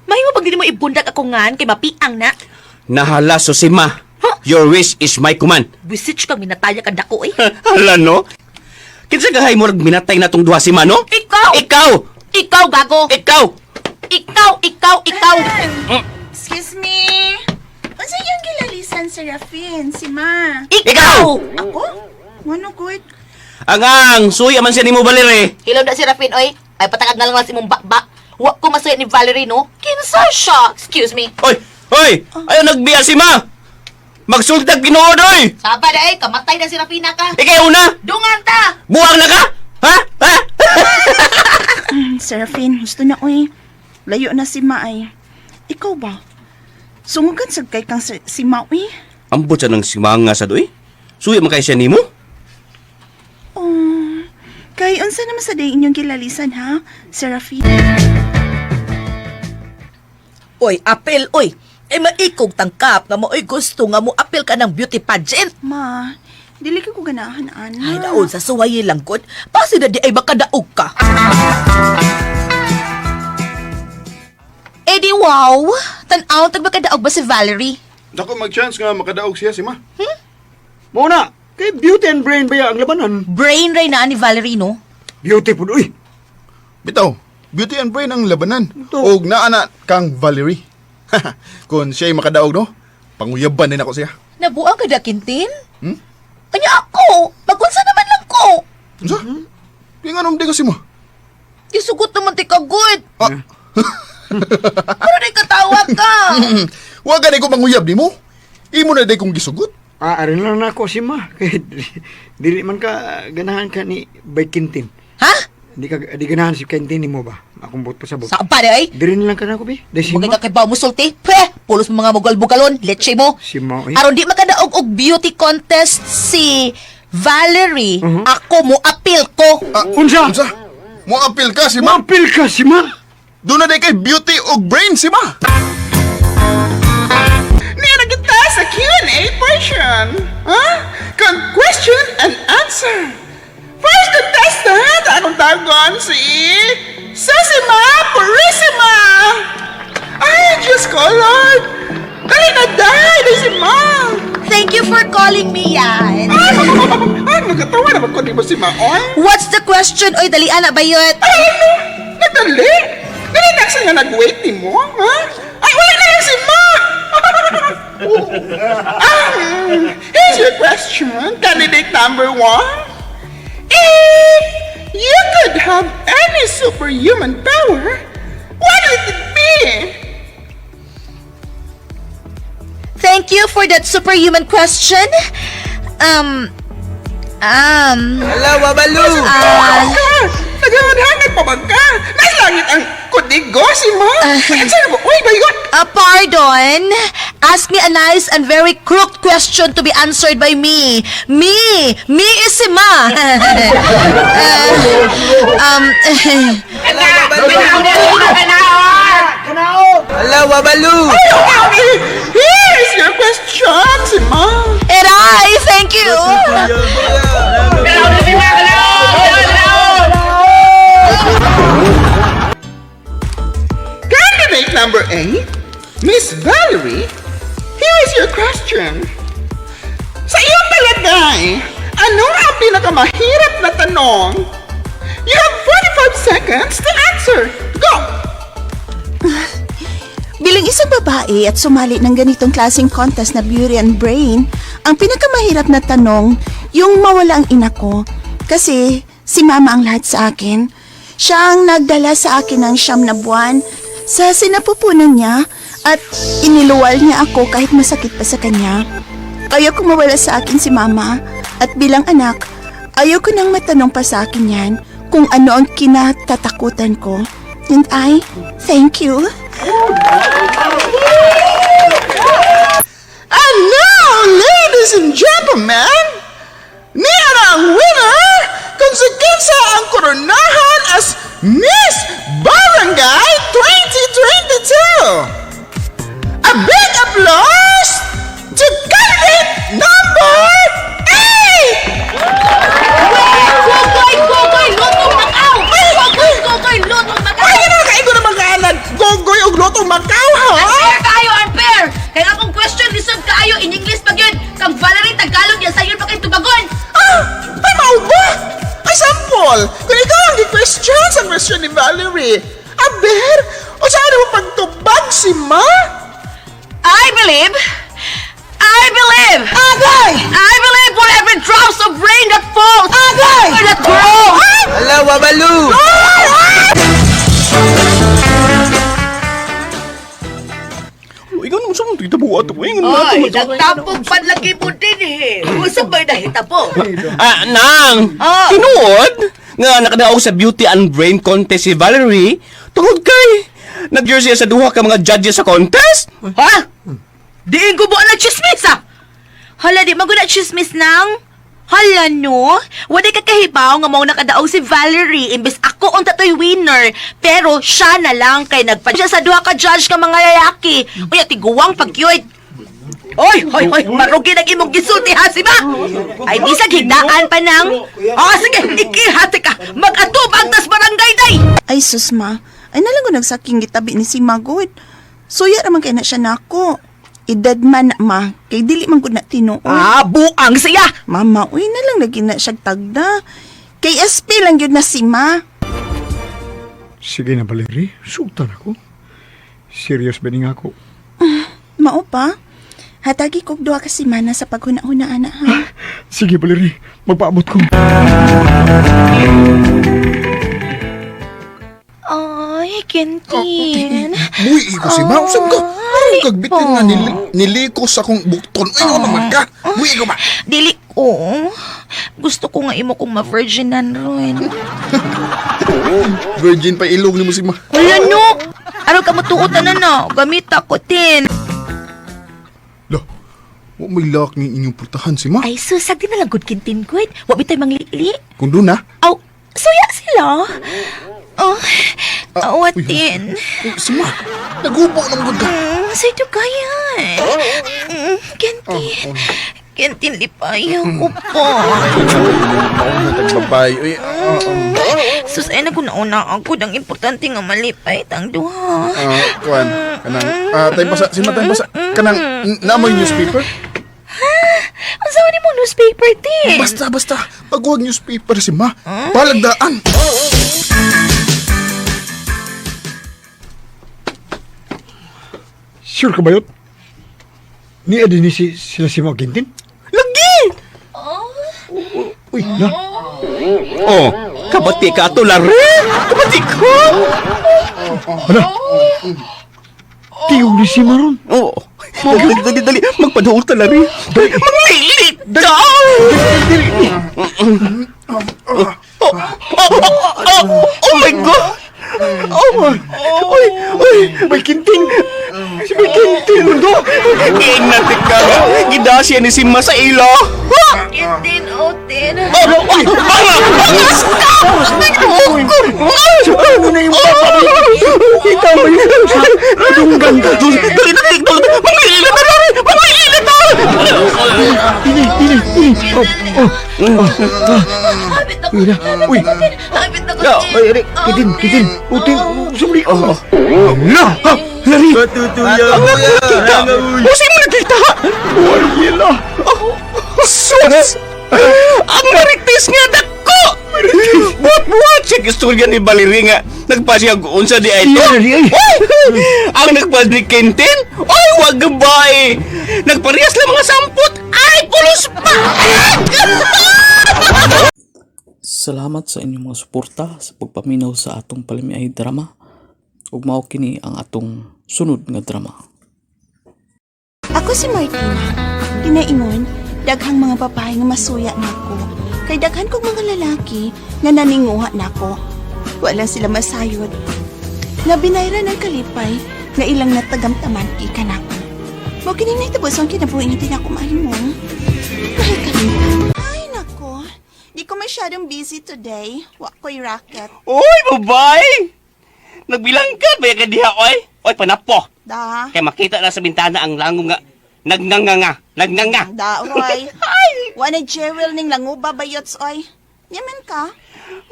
May mo pag di mo ibundak ako ngan kay mapiang na. Nahala so si ma. Your wish is my command. Bisich kang minataya ka dako eh. Hala no? Kinsa gahay mo rag minatay natong duha si ma no? Ikaw! Ikaw! Ikaw, gago! Ikaw! Ikaw! Excuse me? Unsa yung gilalisan, Serafin? Si Ma. Ikaw! Ako? Ano, good? Angang, suya man siya ni mo Valerie. Hilaw na si Rafin, oy. Ay, patagag na lang si mong bakbak. Wa ko masuya ni Valerie, no? Kinsa siya? Excuse me. Hoy! Ayaw nagbiya si ma! Magsultag ginood, oy! Saba na eh, kamatay na si Rafina ka. Ikaw una! Dungan ta! Buwang na ka? Ha? Serafin, gusto na, uy. layo na si Maay. Ikaw ba? Sungugan sa kay kang si Maui? Ambot siya ng simanga sa doy. Suya man kay siya nimo? Oh, kay unsa naman sa day inyong kilalisan ha, Serafin? Oy, apel, oy. Maikog tangkap nga mo, oy, gusto nga mo apel ka ng beauty pageant. Ma, dili ka ko ganahan, ana. Ay, daon sa suwayi lang, good. Pasi na di ay makadaog ka. Eh di wow, tan-aw, tagmakadaog ba si Valerie? Dako mag-chance nga makadaog siya si ma. Muna, kay Beauty and Brain ba ang labanan? Brain ray na ni Valerie, no? Beautiful, uy. Bitaw, Beauty and Brain ang labanan. Og naana kang Valerie. Kung siya'y makadaog, no? Panguyaban din ako siya. Nabuang ka da, Kintin? Kanya ako, magunsa naman lang ko. Unsa? Pinganom di kasi mo. Isugot naman ti ka, good. Ano di katawa ka? Huwag ka na ko manguyab di mo. Imo na di kong gisugot. Arin lang na ako si ma. Kaya dili man ka ganahan ka ni Bay Quintin. Ha? Di ganahan si Quintin ni mo ba? Akong buot pa sa buk. Saan pa di ay? Dili lang ka na ako, be. Dahil si Mga ma. kakabaw mo sulti. Pulos mo mga mugal-bugalon. Leche mo. Si ma, eh. Aron di makadaog og beauty contest si Valerie. Ako mo appeal ko. Unsa? Unsa? Mo apil ka si ma. Mapil ka si ma. Doon na di kay Beauty og Brain si ma. Niya na kita sa Q&A portion. Huh? Kung question and answer. First contestant, akong tagon si Sasima Purissima. Ay, Diyos ko, Lord. Dali na dahil si Ma. Thank you for calling me yan. Ay, nagkatawa naman ko di mo si Maon. What's the question? Oy, dalian na bayot. Ay, ano? Nagdali? Dali na sa nga nag-wait ni mo, ha? Ay, wala na lang si Ma. Here's your question, candidate number 1. If you could have any superhuman power, what would it be? Thank you for that superhuman question. Hello, Babalu! Naghahanap pa ba ka? Nasa langit ang kudigo si Ma. Saan mo? Uy, ba yun? Pardon. Ask me a nice and very crooked question to be answered by me. Me is si Ma. Hello, Babalu! Here's your question, si Ma. Eray, thank you. Candidate number 8, Miss Valerie, here is your question. Sa iyong palagay, ano ang pinakamahirap na tanong? You have 45 seconds to answer. Go! Bilang isang babae at sumali ng ganitong klaseng contest na Beauty and Brain, ang pinakamahirap na tanong, yung mawala ang ina ko. Kasi si Mama ang lahat sa akin. Siya ang nagdala sa akin ng 9 na buwan sa sinapupunan niya at iniluwal niya ako kahit masakit pa sa kanya. Ayaw ko mawala sa akin si Mama at bilang anak, ayaw ko nang matanong pa sa akin yan kung ano ang kinatatakutan ko. And I thank you. And now, ladies and gentlemen, niya na ang winner kung sa kinsa ang koronahan as Miss Barangay 2022. A big applause to candidate number 8! Gogoy, lutong Macau! Gogoy, lutong Macau! Ay, kinakaigo na mga anak, gogoy o glotong Macau, ha? Unfair kayo, unfair! Kaya akong question, lisod kaayo in English pag yun. Kang Valerie, Tagalog yan, sa'yo pa kayo tubagon. Ay, mau ba? Ay, sample, kung ikaw ang question sa question ni Valerie, aber, o saan mo pagtubag si Ma? I believe for every drops of rain that falls, or that grows. Hello, Babalu! Ikaw naman sa mga titabuhat ako. Ay, nagtapong panlaki mo din eh. Usap ba nahita po? Nang! Tinuod! Nga nakadaog sa Beauty and Brain contest si Valerie, tungod kay nag-jersey sa duha ka mga judges sa contest? Ha? Diin ko buwan na chismis ah! Hala, di maguna chismis nang. Hala, no? Wala ka kahibaw nga mong nakadaog si Valerie imbes ako ang tatoy winner. Pero siya na lang kay nagpadya sa duha ka judge ka mga lalaki. Uya, tiguwang pag-yun. Hoy, marugi nag imong gisulti ha, si Ma! Ay, bisag higdaan pa nang. Sige, ikihati ka! Mag-atubang tas barangay day! Ay, sus ma. Ay, nalang ko nagsaking gitabi ni si Magod. Suya naman kay na siya nako. Edad man na, ma. Kay dili man ko na tinuon. Buang siya! Mama, uy na lang lagi na siya tagda. Kay SP lang yun na si ma. Sige na, Valerie. Sultan ako. Serious ba nga ako? Mao pa. Hatagi kog duha ka si mana sa paghuna-hunaan na ha. Sige, Valerie. Magpaabot ko. Ay, Kentin. Buhi ko si Ma. Usap ko. Parang kagbitin nga nilikos akong bukton. Ay, ano naman ka? Buhi ko ba? Dili ko. Gusto ko nga imo kong ma-virginan ron. Virgin pa ilong ni mo si Ma. Wala no. Araw ka matuutan na na. Gamit ako din. Lo, wa may lak ng inyong purtahan si Ma. Ay, susag din na lang good Kentin good. Wabi tayo manglili. Kung doon na. Aw, suya sila. Oh, awatin. Si Ma, nagubo ng good ka. Sa'yo to kaya. Kentin. Kentin, lipaya ko po. Nagbabay. Uy, Sus, ay nagunauna ako. Ang importante nga malipay tang duha. kuan. Kanang, tayo pasa. Si Ma, tayo pasa. Kanang, namoy newspaper? Ang sawa ni mo newspaper din. Basta. Pag huwag newspaper si Ma, palagdaan. Sure ka ba yun? Ni Edi ni sila si Mga Gintin? Lagi! Uy, na. Oh, kabati ka ato, Lari! Kabati ko! Hala. Tiyog ni si Maron. Oo. Dali. Magpaduol ta, Lari. Manglilit daw! Oh my God! May Gintin! Si May Gintin, mundo! Ingat ka! Gidasya ni Sima sa ilo! Kentin, otin. Ano na yung papabay? Kita mo yun! Anong ganda! Dali! Manglilit na, Lari! Manglilit na! Ini! Habit ako. Uy! Habit ako. Ay, Eric! Kitin! Utin! Sumuli! Na! Lari! Kasi mo nakita! Wala! Sus! Ang marites nga dako! Buat siya istorya ni Valerie nga nagpasiyag unsa di ay to. Ang nagpas ni Kentin? Ay, wag gabay! Nagparehas lang mga sampot! Ay, pulos pa! Salamat sa inyong mga suporta sa pagpaminaw sa atong palimiay drama. Ug mao kini ang atong sunod nga drama. Ako si Martina. Ginaingon, daghang mga babae nga masuya nako. Kay daghan kong mga lalaki nga naninguha nako. Wala sila masayod. Nga binayra ng kalipay nga ilang natagamtaman ika nako. Mo kining nahitabo ang kinabuhi nga din ako mahimong. Mahal kalipay. Ay nako, di ko masyadong busy today. Wa ko'y racket. Uy, babay! Nagbilang ka ba ka diha, oy? Oy, panapo! Da. Kaya makita na sa bintana ang langong nga nagnanga. Da, Roy. Wana jewel ning languba bayots, oy. Yaman ka?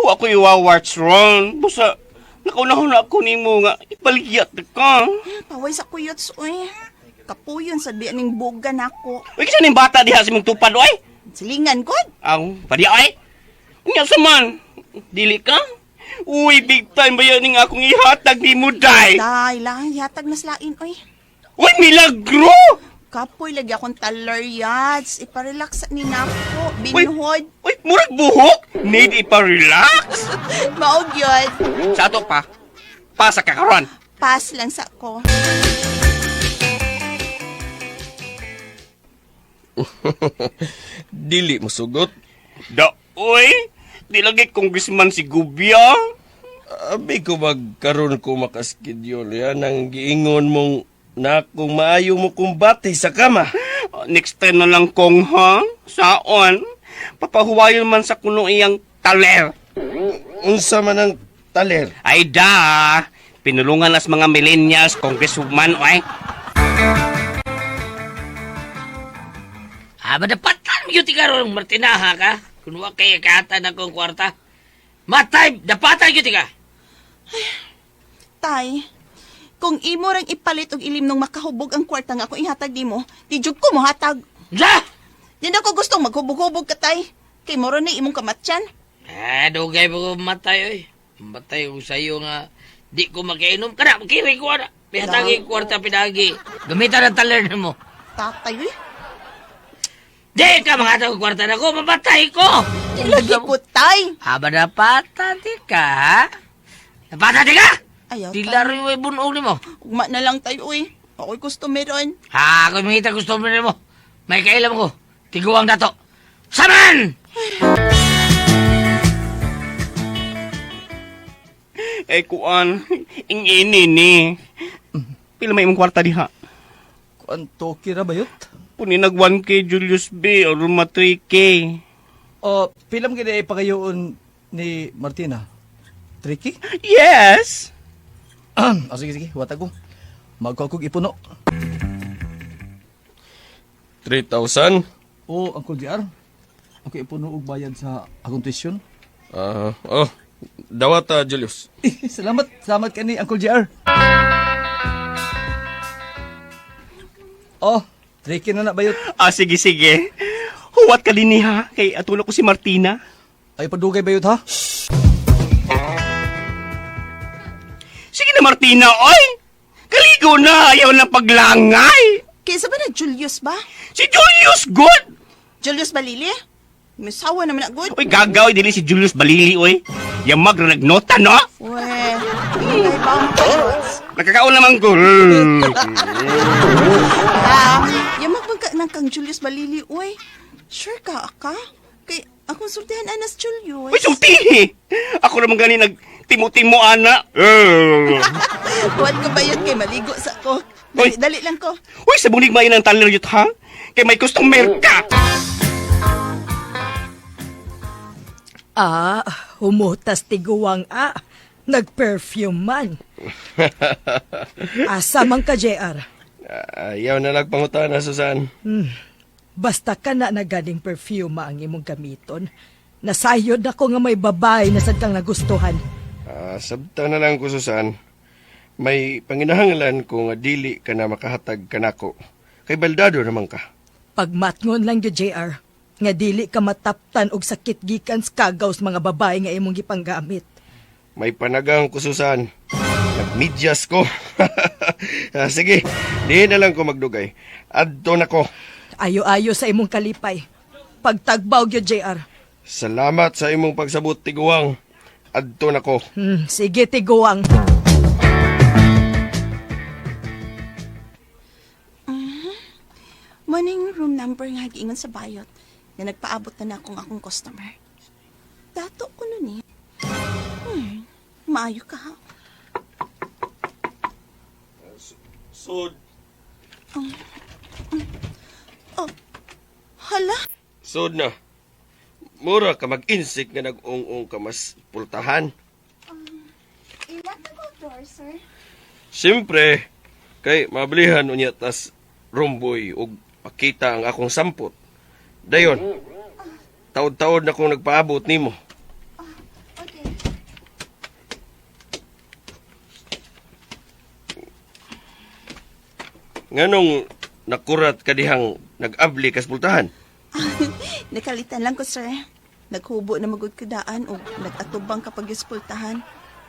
Wa ko iwawarts ron. Basta, nakaunahon na ako ni mo nga, ipaligyan ka. Paway sa kuyots, oy. Kapuyon sa biya ning bugan ako. Uy, kasi ning bata diha sa mong tupad, oy? Silingan ko. Ang, padi, oy? Nga saman, dili ka? Uy, big time ba yan nga akong ihatag ni mo, day? Day lang, yatag na slain, oy. Uy, milagro! Kapoy lagi akong taler yads. Iparelax ni nako. Binhod. Uy, murag buhok? Need ipa-relax? Maog yun. Sa ato pa, pasa ka karon. Pass lang sa ko. Dili mo sugot. Da, uy, di lagi congressman si Gubya. Abi ko magkaroon ko makaschedule yan ang giingon mong na kung maayo mo kong bati sa kama. Next time na lang kong ha? Saon? Papahuwayon man sa kuno iyang taler. Unsa man ang taler? Ay da! Pinulungan as mga millennials, congresswoman, oy. Madapatan mo yung tigarong Martinaha ka. Kung wa kay kata na kong kwarta. Matay, dapatan yung tiga. Tay, kung imo rang ipalit og ilim nung makahubog ang kwarta nga ako ihatag nimo, di jud ko mohatag. Ja! Di na ko gustong maghubog-hubog ka, tay. Kay moro na imong kamatyan. Dugay mo ko matay, oy. Matay ko sa'yo nga. Di ko makainom ka na. Makiri ko na. Pihatagi kwarta pinagi. Gamitan ang taler mo. Tatay, eh. Di ka mga tawag kwarta na ko. Mamatay ko. Di lagi ko, tay. Napatan di ka, ha? Napatan di ka? Ayaw, Di tay. laro yung bunog ni mo. Ugma na lang tayo, eh. Ako'y customer ron. Ha, kung makita gusto mo mo. May kailam ko. Tiguang dato. Saman! Kuan, ingini ni. Pila may imong kwarta diha? Kuanto kira bayot? Puni nag 1K Julius B or ma 3K. Pilam gina ipagayoon ni Martina. Tricky? Yes! Sige, watag ko. Magkakog ipuno. 3,000? O, Uncle JR. Okay, ipuno og bayad sa akong tuition. Dawata, Julius. Salamat ka ni Uncle JR. Tricky na bayot. Sige. Huwat ka din ha, kay atulog ko si Martina. Ay, padugay bayot ha? Sige na, Martina, oy! Kaligo na, ayaw na paglangay! Kaysa ba na Julius ba? Si Julius, good! Julius Balili? Misawa naman na good. Uy, gagaw, dili si Julius Balili, oy. Yamag na nagnota, no? Weh, hindi ba ang shots? Nakakaon naman ko. Yamag ka ng kang Julius Balili, uy. Sure ka, aka? Kay akong sultihan anas Julius. Uy, sulti! Ako naman gani nagtimo-timo, ana. Huwag ka ba yun kay maligo sa ko? Uy. Dali lang ko. Uy, sa bunig main ang taler yut, ha? Kay may customer ka. Humutas tiguwang Nag-perfume man. Asa man ka, JR? Ayaw na nagpangutan na, Susan. Basta ka na nagaling perfume ang imong gamiton. Nasayod ako nga may babae na sad kang nagustuhan. Sabta na lang ko, Susan. May panginahangalan ko nga dili ka na makahatag kanako. Kay baldado naman ka. Pagmatngon lang yun, JR. Nga dili ka mataptan og sakit gikan sa kagaw sa mga babae nga imong gipanggamit. May panagang ko, Susan. Nagmidyas ko. Sige, di na lang ko magdugay. Adto na ko. Ayo-ayo sa imong kalipay. Pagtagbaw yun, JR. Salamat sa imong pagsabot, tiguang. Adto na ko. Sige, tiguang. Maning room number nga giingon sa bayot na nagpaabot na akong akong customer. Dato ko nun eh. Maayo ka ha. Sud. Hala? Sud na. Mura ka mag-insik nga nag-ung-ung ka mas pultahan. Ilan na mo door, sir? Siyempre, kay mabilihan unya tas rumboy ug pakita ang akong sampot. Dayon, taod-taod na kong nagpaabot nimo. Okay. Nganong nakurat ka dihang nag-abli kas pultahan? Nakalitan lang ko, sir. Naghubo na magud kadaan o nag-atubang kapag yuspultahan.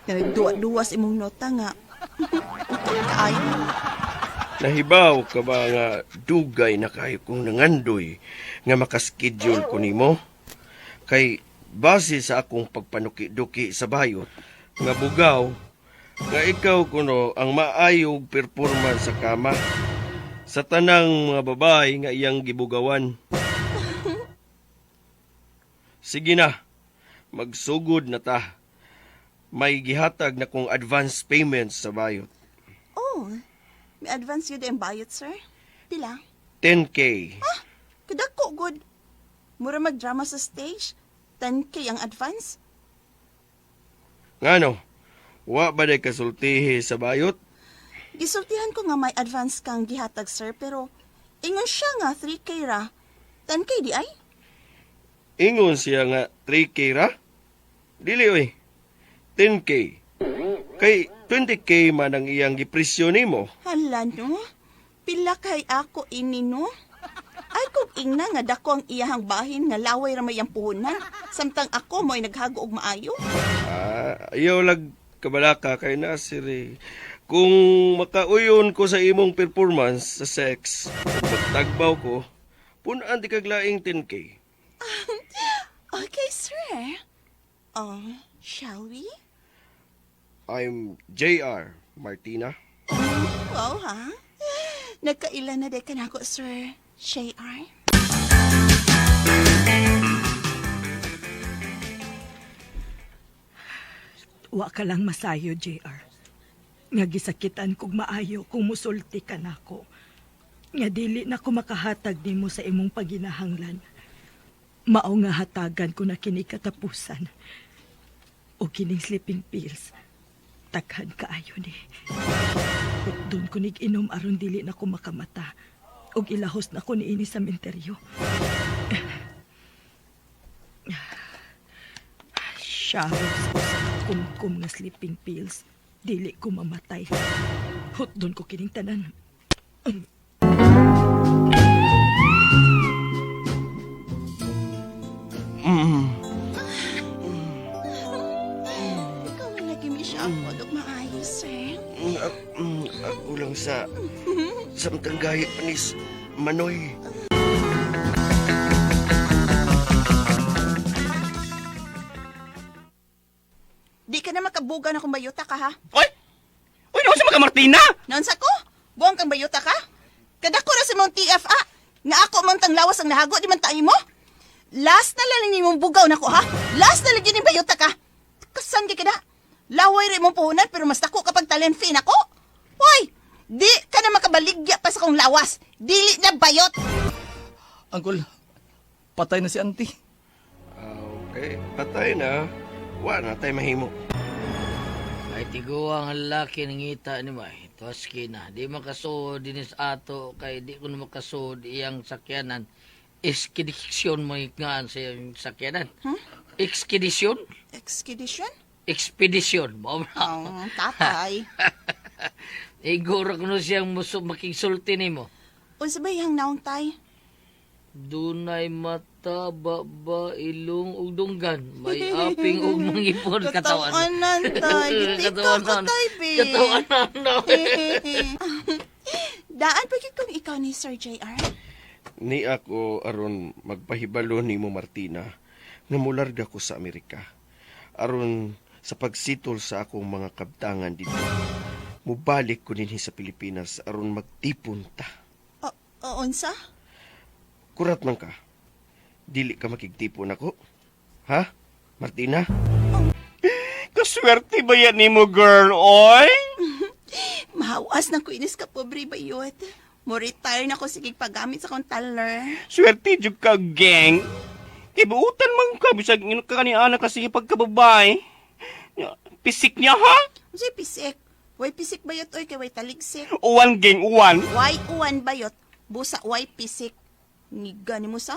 Nagduwa-duwas imong nota nga. Kaayo. Nahibaw ka ba nga dugay na kayo kung nangandoy nga makaschedule ko nimo? Kay base sa akong pagpanuki-duki sa bayot nga bugaw nga ikaw kuno ang maayog performance sa kama sa tanang mga babae nga iyang gibugawan. Sige na, magsugod na ta. may gihatag na kong advance payments sa bayot. Oh, may advance yun ang bayot, sir. Pila? 10K. Kadako, good. Mura mag-drama sa stage. 10K ang advance. Ngano? Wa ba day kasultihi sa bayot? Gisultihan ko nga may advance kang gihatag, sir, pero ingon siya nga 3K ra. 10K di ay? Ingon siya nga 3K ra? Dili oy. 10K. Kay 20K man ang iyang gipresyo nimo. Hala, no? Pila kay ako ini, no? Ay, kung ingna nga dako ang iyahang bahin nga laway ra may ang puhunan. Samtang ako mo'y naghago og maayo. Ayaw lag kabalaka kay Nasir. Kung makauyon ko sa imong performance sa sex, magtagbaw ko, punan di kaglaing 10K. Okay, sir. Shall we? I'm JR Martina. Wow, ha? Nagkaila na de ka na ako, sir. JR? Wa ka lang masayo, JR. Nga gisakitan kog maayo kung musulti ka nako. Nga dili na ko makahatag nimo sa imong paginahanglan. Mao nga hatagan ko na kini katapusan. O kining sleeping pills. Taghan kaayo ni. Doon ko nig-inom aron dili na ko makamata. Og ilahos na ko niini sa menteryo. Sharos ko sa kumkum nga sleeping pills. Dili ko mamatay. Hot doon ko kining tanan. Ikaw may lagi mi siya ako. Dok maayo, sir. Ako lang sa samtang gahit panis Manoy. Di ka na makabuga na kung bayuta ka, ha? Oy! Uy, naman sa mga Martina! Noon sa ko? Buwang kang bayuta ka? Kadako na sa mong TFA. Nga ako man tang lawas ang nahago, di man tayo mo? Last na lang ni mong bugaw na ko, ha? Last na lang yun yung bayuta ka. Kasan ka na? Laway rin mong puhunan, pero mas dako kapag talent fee na ko. Hoy! Di ka na makabaligya pa sa kong lawas. Dili na bayot. Uncle, patay na si auntie. Okay, patay na. Wa na tayo mahimo. Ay tiguang ang laki ng ngita ni May. Toski na. Di makasod dinis ato kay di ko na makasod iyang sakyanan. Expedition mo nga sa iyang sakyanan. Expedition? Expedition? Expedition. Mo Tatay. Iguro ko na siyang makigsulti ni mo. Unsa ba yung naong tay? Dunay mata, baba, ilong, ug dunggan. May aping ug mangipon katawan. Katawanan, tay. Gitika ko, tay, babe. Katawanan. Daan pa kung ikaw ni Sir JR? Ni ako aron magpahibalo ni mo Martina nga mularga ko sa Amerika. Aron sa pagsitol sa akong mga kabtangan dito. Mubalik ko dinhi sa Pilipinas aron magtipon ta. Unsa? Kurat man ka. Dili ka makigtipon ako. Ha? Martina? Kaswerte ba yan ni mo, girl, oy? Mahawas na ko inis ka, pobre bayot. Mo-retire na ko sige paggamit sa kong taler. Swerte jud ka, gang. Kibuutan man ka, bisag ka ni anak kasi pagkababay. Pisik niya, ha? Unsay pisik? Way pisik bayot, oy, kay way taligsik. Uwan, gang, uwan. Way uwan bayot. Busa way pisik. Ngiga ni mo sa?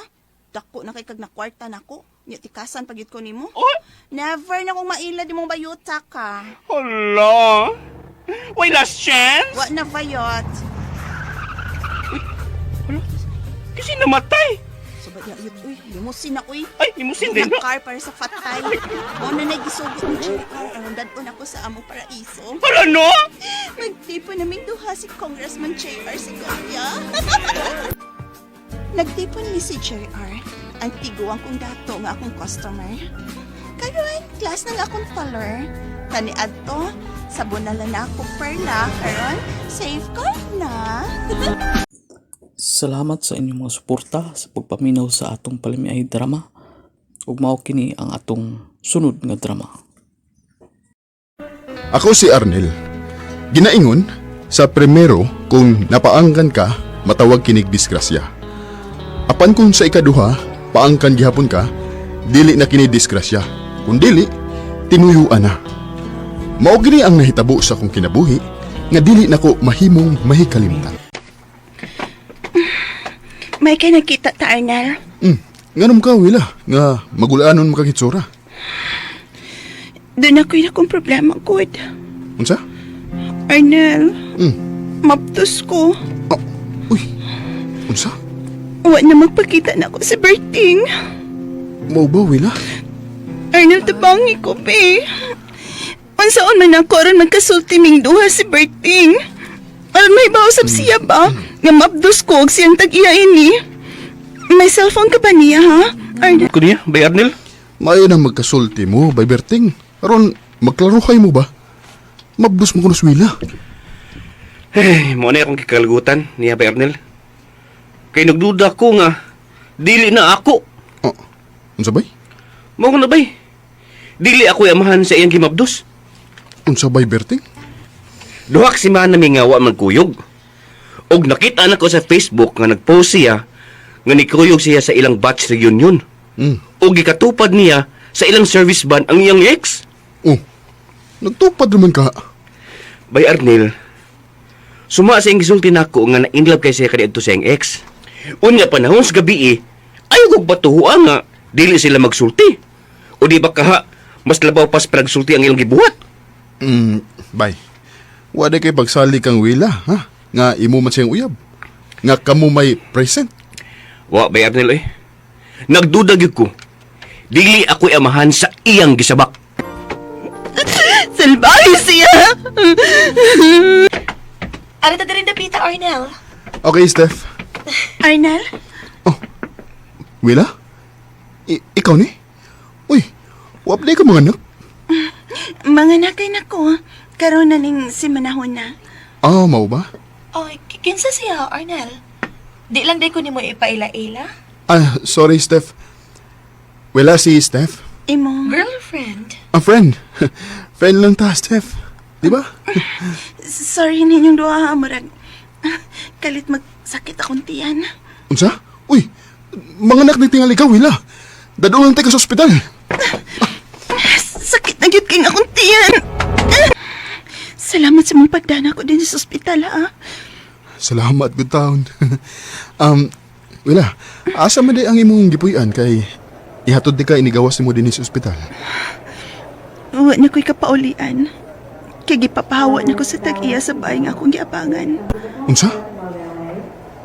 Dako na kay kag na kwarta nako. Nya tikasan pagyud ko nimo. Oh? Never na kong maila di mong bayuta ka. Hala. Way last chance? Wa na bayot. Hala. Kasi namatay. Sabay ya yun, uy, limusin na, uy. Ay, limusin din. Car para sa fatay. Mo na nagisugot ni JR. Aron dadon ako sa amo paraiso. Hala, no? Nagtipo naming duha si Congressman JR Segovia. Nagtipon ni si JR. Ang tiguang kong dato nga akong customer. Karon, class na nga akong taller. Kani adto, sabon na lang ako perla. Karon, safeguard na. Salamat sa inyong mga suporta sa pagpaminaw sa atong palimiay drama. Ug mao kini ang atong sunod nga drama. Ako si Arnel. Ginaingon, sa primero kung napaangkan ka, matawag kinig disgrasya. Apan kung sa ikaduha, paangkan gihapon ka, dili na kini disgrasya. Kung dili, tinuyuan na. Mao gini ang nahitabo sa kong kinabuhi, nga dili nako mahimong mahikalimtan. May ka nakita ta, Arnel? Nganom ka, Wila, nga magulaanon makakitsura. Doon ako'y akong problema, good. Unsa? Arnel, maptos ko. Unsa? Wa na magpakita na ako sa Berting. Mao ba, Wila? Arnel, tabangi ko, be. Unsaon man ako aron magkasulti ming duha si Berting. Aron may bausap siya ba? Nga mapdos ko og siyang tag-iya ini. May cellphone ka ba niya, ha? Arnel? Kunya, bay Arnel? Maayo na magkasulti mo, bay Berting. Aron, magklaruhay mo ba? Mabdos mo kuno sa Wila. Mo na akong kikalagutan niya bay Arnel. Kay nagduda ko nga, dili na ako. Unsa bay? Mao na bay. Dili ako amahan sa iyang gimabdos. Unsa bay Berting? Duhak si man nami nga wa man kuyog. Og nakita na ko sa Facebook nga nagpost siya nga nikuyog siya sa ilang batch reunion. Og gikatupad niya sa ilang service ban ang iyang ex. Nagtupad naman ka. Bay Arnel, suma sa iyang gisulti nako nga na-inlove kay siya kaniadto sa iyang ex. Unya panahon sa gabi ayaw kog batuhuan nga dili sila magsulti. O di ba kaha, mas labaw pas pragsulti ang ilang gibuhat. Bay. Wala kay pagsali kang Wila, ha? Nga imo man siyang uyab. Nga kamo may present. Wa, Bay Arnel, nagduda gyud ko. Dili ako'y amahan sa iyang gisabak. Salbahe siya! Ano ta rin napita, Arnel? Okay, Steph. Arnel? Wila? Ikaw ni? Uy, waplay ka mga anak. Mga nakay na ko. Karoon na ning si manahon na. Mau ba? Oy, kinsa siya, Arnel? Di lang day ko ni mo ipaila-ila? Sorry, Steph. Wala si Steph. Imo? Girlfriend? A friend. Friend lang ta, Steph. Di ba? Sorry ninyong duha, murag. Kalit magsakit akong tiyan. Unsa? Uy, mga anak nagtingali ka, Wila. Dadulang tayo sa ospital. Sakit na gyud king akong tiyan. Salamat sa mong pagdana ko din sa ospital, ha? Salamat, good town. Wila, asa man di ang imong gipuy-an kay ihatod di ka inigawas mo din sa ospital. Uwa na ko'y kapaulian. Kaya gipapahawa na ko sa tag-iya sa bahay nga akong giabangan. Unsa?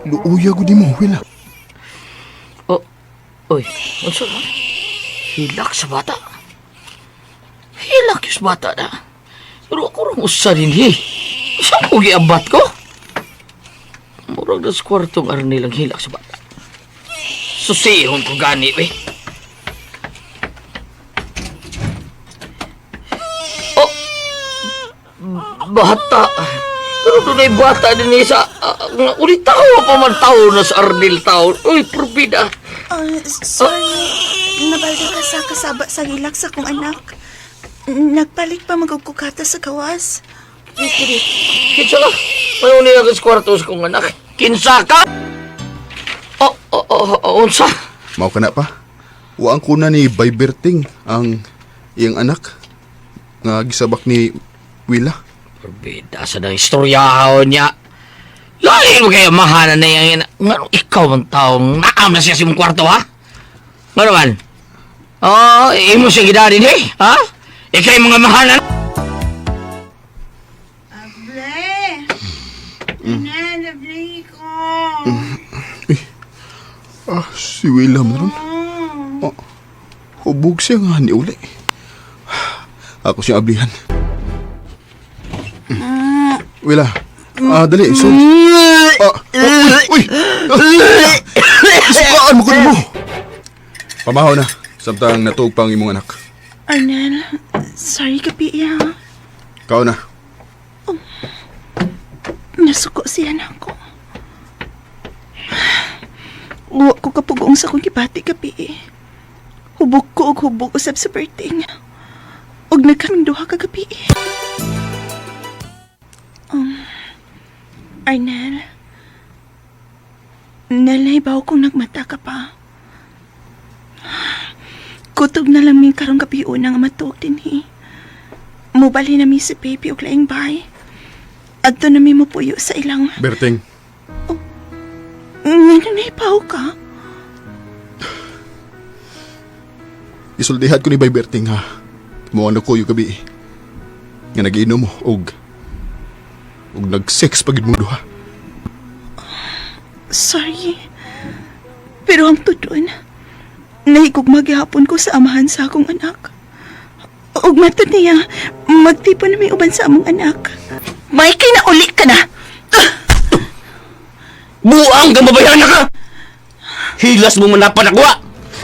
Luuya ko di mo, Wila. Oy, unsa man? Hilak sa bata. Hilak yung sa bata na. Pero ako rin usa din, Saan ko giabat ko? Murag na sa kwartong Arnel ang hilak sa bata. Susihon ko gani, Bata. Pero doon ay bata din sa... ulit tao pa man tao na sa Arnel tao. Uy, probida. Sorry. Nabalda ka sa kasaba sa hilak sa kong anak. Nagpalit pa magugkukata sa gawas. Kinsa ka? Mayo nila sa kwarto sa kong anak. Kinsa ka? Unsa? Mau ka na pa? Waang kuna ni Bay Berting ang iyang anak nga gisabak ni Wila. Probida sa nang istoryahon niya. Lain mo kayo mahanan na yan. Nga ikaw ang taong naam na siya sa mong kwarto, ha? Nga naman? Imo siya gidadin, ha? Ikaw yung mga mahanan. Nalabli ko. Si Wila man ron. Hubog siya nga ni uli. Ako siya ablihan. Wila, dali, so... Uy! Isukaan mo ko mo! Pamahaw na, samtang natuog pang imong anak. Arnel, sorry ka, Pia. Kao na. Nasuko siya na ako. Uwa ko kapugong sa kong kipati, Pia. Hubog ko og hubog usab sa Berting. Og nagkaming duha ka, Pia. Arnel, nalaibaw kong nagmata ka pa. Kutog na lang min karong gabi unang matog din Mubali na mi si baby og laing bahay. Adto na mi mo puyo sa ilang. Berting, Nalaibaw ka? isultihan ko ni Bay Berting ha. Mo ano ko yung gabi. Nga nag-inom mo og nag-sex pagid mo duha. Sorry. Pero ang tudon, nahigog maghapon ko sa amahan sa akong anak. Ug matod niya, magtipon na may uban sa among anak. May kinauli ka na! Buang gamabayan na ka! Hilas mo manapan ako!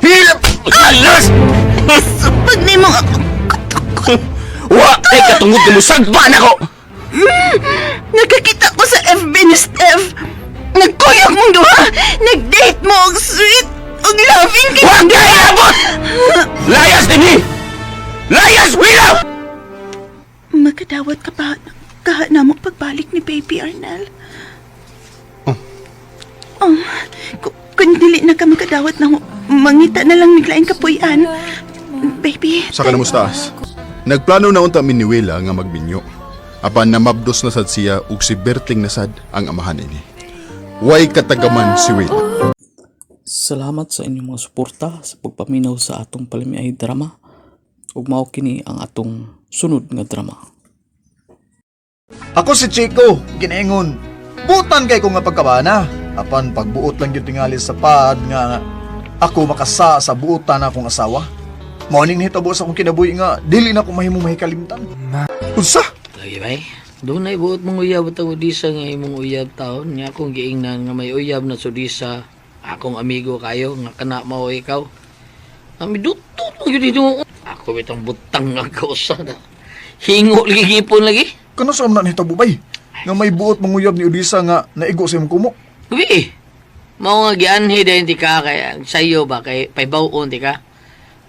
Hilas! Pag ni mo Wa! Ay katungod ka mo sagban ako! Nakakita ko sa FB ni Steph. Nagkuyog mong duha. Nag-date mo og sweet og loving ka. Huwag na iabot! Layas din ni! Layas! Wila! Magkadawat ka ba na mo pagbalik ni Baby Arnel? Kung dili na ka magkadawat na mangita na lang miglaing kapuyan. Baby. Sa kanamustaas, nagplano na unta min ni Wela nga magminyo. Apan namabdos na sad siya ug si Berting nasad ang amahan ini. Way katagaman si Wela. Salamat sa inyong mga suporta sa pagpaminaw sa atong palimiay drama. Ug mao kini ang atong sunod nga drama. Ako si Chico, ginaingon. Butan kay ko nga pagkabana. Apan pagbuot lang yung tingali sa pad nga ako makasa sa buutan akong asawa. Morning hitabo sa akong kinabuhi nga dili na ako mahimong mahikalimtan. Unsa? Lagi bay. Doon na ibuot mong uyab at ang udisa nga imong uyab taon. Nga akong giingnan nga may uyab na sudisa. Akong amigo kayo nga kana mao ikaw. Amidutot mo yun dito. Ako bitang butang nga kausa na. Hingo lagi gipon lagi. Kano sa amna hitabo bay? Nga may buot mong uyab ni Odisa nga naigo sa imong kumo. Gabi mao nga gianhi din ti ka kaya sayo ba kay paibawon ti ka.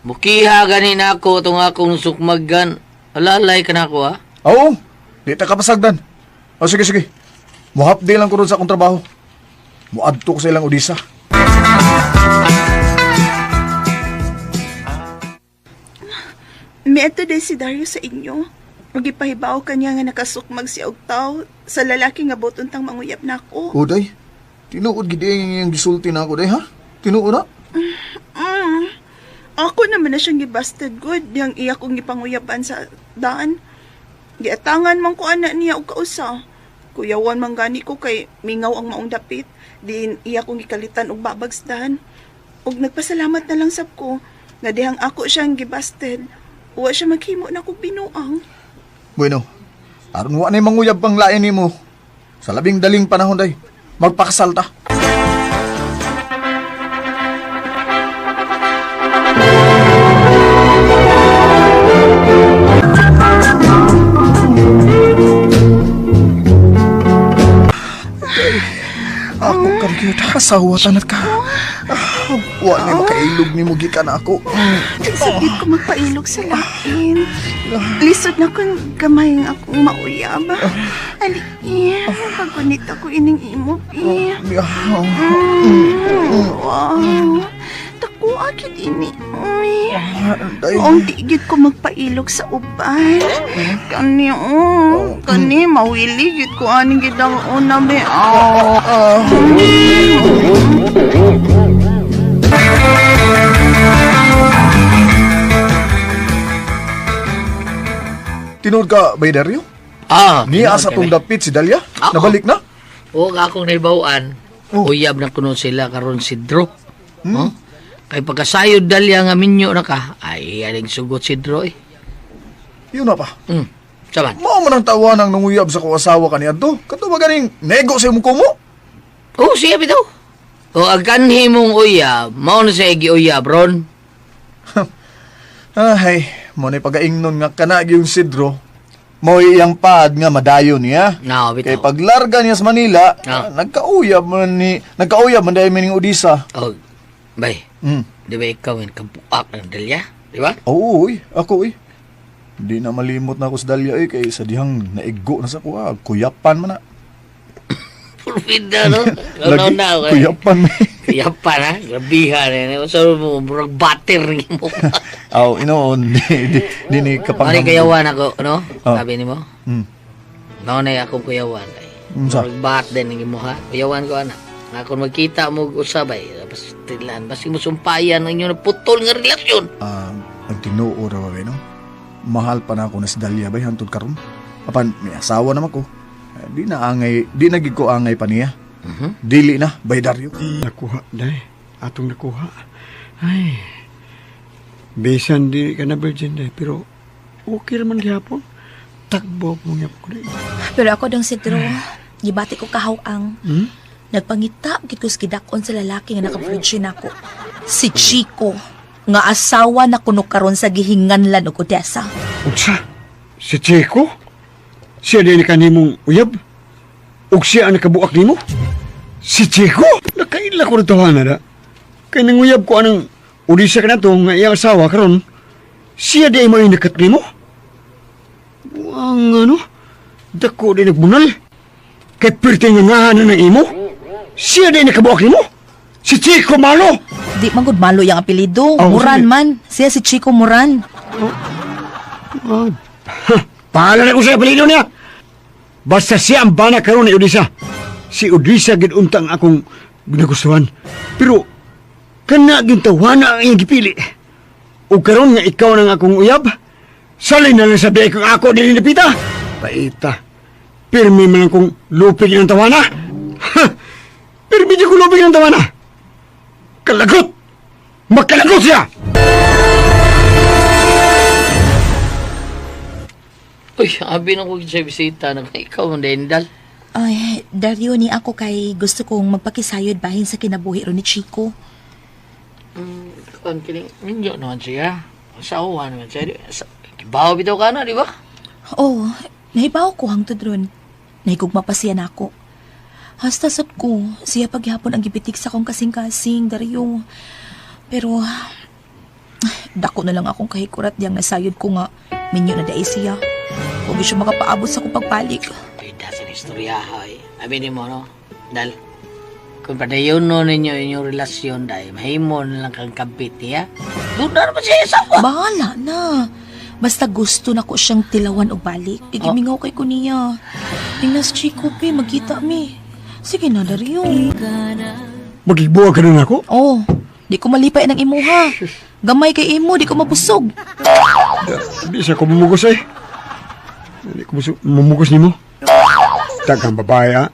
Mukiha ganin ako itong akong sukmaggan. Alalay ka na ako ha? Oo, di ta kapasagdan. O sige. Muhapdi lang ko ron sa akong trabaho. Muadto ko sa ilang Odisa. May ato din si Dario sa inyo. Magipahibaw kanya nga nakasukmag si Ogtaw sa lalaki nga botuntang manguyab na ako. Uday, tinuod gid yung gisulti na ako day ha? Tinuod na? Ako naman na siyang gibasted good yang iya kong gipanguyaban sa daan. Giatangan man ko anak niya og kausa. Kuyawan man gani ko kay mingaw ang maong dapit. Diin iya kong gikalitan og babagsdan. Og nagpasalamat na lang sab ko nga dihang ako siyang gibasted. Wa siya maghimo na kog binuang. Bueno, aron wa na manguyab pang lain nimo. Sa labing daling panahon day, magpakasal ta. Ako karyot, asawa tanat ka. Wa na makailog ni mo gikan ako. Sakit ko magpailog sa lain. Lisod na kung gamay nga akong mauyab. Ali, kagunit ako ining imo, pi. Wow. Taku agad ini. Ang tigit ko magpailog sa uban. Kani mawiligit ko aning gidang una, be. Tinood ka, Bay Dario? Niya sa tong dapit si Dalia? Nabalik na? Oo, akong naibawaan. Uyab na kuno sila karon si Drew. Kay pagkasayod Dalia nga minyo na ka, ay aling sugot si Drew eh. Yun na pa. Saban? Mao man ang tawanang nanguyab sa kong asawa kaniya to. Kato ba ganing nego sa imong kumo? Oo, siya bitaw. O agkanhi mong uyab, mao na siya gi-uyab ron. Ay, mo na pagaingnon nga kanag yung sidro. Mo iyang pad nga madayon niya. No, bitaw. Kay paglarga niya sa Manila, nagkauyab man dahil mining Odisa. Oh, bay. Di ba ikaw yung kabuak ng Dalia? Di ba? Oo, ako eh. Di na malimot na ako sa Dalia kay sa dihang naigo na sa kuha. Kuyapan man na. Pulpida, no? Lagi, kuyapan mi. Kuyapan, ha? Grabihan, eh. So, murag batter mo. Aw, inoon, di ni kapang... Ano kayawan ako, no? Oh. Sabi ni mo? Noon ay akong kuyawan. Sa? Murag bat din mo, ha? Kuyawan ko, anak. Ako magkita mo usabay. Tapos tilan. Basta mo sumpayan ang inyong putol nga relasyon. Ang tinuo raw ba, no? Mahal pa na ako na si Dalia bay, hantod karon. Apan, may asawa naman ko. Di nagig ko angay pa niya. Dili na, bay Dario. Nakuha, day. Atong nakuha. Ay. Bisan di ka na virgin, day. Pero, okay naman gihapon. Tagbo mo nga ko, day. Pero ako dang sidro, gibati ko kahawang. Nagpangita, gid ko skidakon sa lalaki nga naka-virgin ako. Si Chico, nga asawa na kuno karon sa gihinganlan og Odessa. Unsa? Si Chico? Siya din kanimong uyab? Ug siya ang nakabuak nimo? Si Chico? Nakaila ko rito na. Kaya nang uyab ko anang Odessa ka na to nga iyang asawa karon. Siya di mo inakat nimo? Ang ano? Dako din nagbunal. Kay pirte nga ngahanan ng imo? Siya din nakabuak nimo? Si Chico Malo! Di magud malo yung apelido. Oh, Moran sige. man. Siya si Chico Moran. Pahala na ko sa apelido niya. Basta siya ang bana karon ni Odessa. Si Odessa gid untang akong ginagustuhan. Pero kana gintawana ang iyang gipili. O karon nga ikaw nang akong uyab. Salin na lang sabi kung ako dili napita. Paita. Pirmi man kong lupig ng tawana. Ha! Pirmi di ko lupig ng tawana. Kalagot! Magkalagot siya! Uy, abi na ko sa bisita na ikaw ang dendal. Ay, Dario, ni ako kay gusto kong magpakisayod bahin sa kinabuhi ron ni Chico. Kan kining ninyo naman siya. Asawa naman siya. Kibaw bitaw ka na, di ba? Oo, nahibaw ko hangtod ron. Nahigugma pa siya na ako. Hasta sad ko, siya paghapon ang gipitik sa kong kasing-kasing, Dario. Pero, dako na lang akong kahikurat diyang nasayod ko nga, minyo na dahi siya. Huwag siya makapaabot sa kong pagbalik. Pwede sa istorya, ay. Aminin mo, no? Dahil, kung padayon no ninyo inyong relasyon, dahil mahimo na lang kang kabit niya, doon na naman siya asawa. Bahala na. Basta gusto na ko siyang tilawan o balik. Igimingaw kay ko niya. Tingnas Chico, pe, magkita mi. Sige na, Dario. Magigbuwag ka na ako? Oo. Di ko malipay ng imuha. Gamay kay imo, di ko mabusog. Di siya ko mamugos eh. Di ko mamugos ni mo. Tagang babae ha.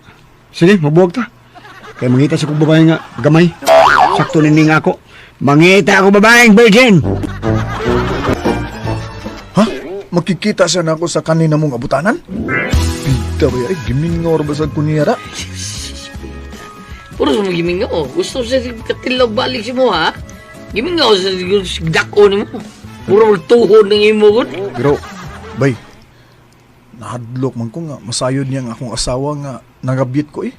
Sige, mabuwag ta. Kaya mangita sa kong babae nga gamay. Sakto nining ako. Mangita ako babaeng virgin. Ha? Makikita siya na ako sa kanina mong abutanan? Pita ba ay gimingaw ba sa kuniyara? Puro sa mga gimingaw. Gusto siya katilaw balik si mo, ha? Gimingaw sa dako ni mo. Puro magtuhod ng imo ko. Pero, bay, nahadlok man ko nga, masayod niya nga akong asawa nga nangabit ko eh.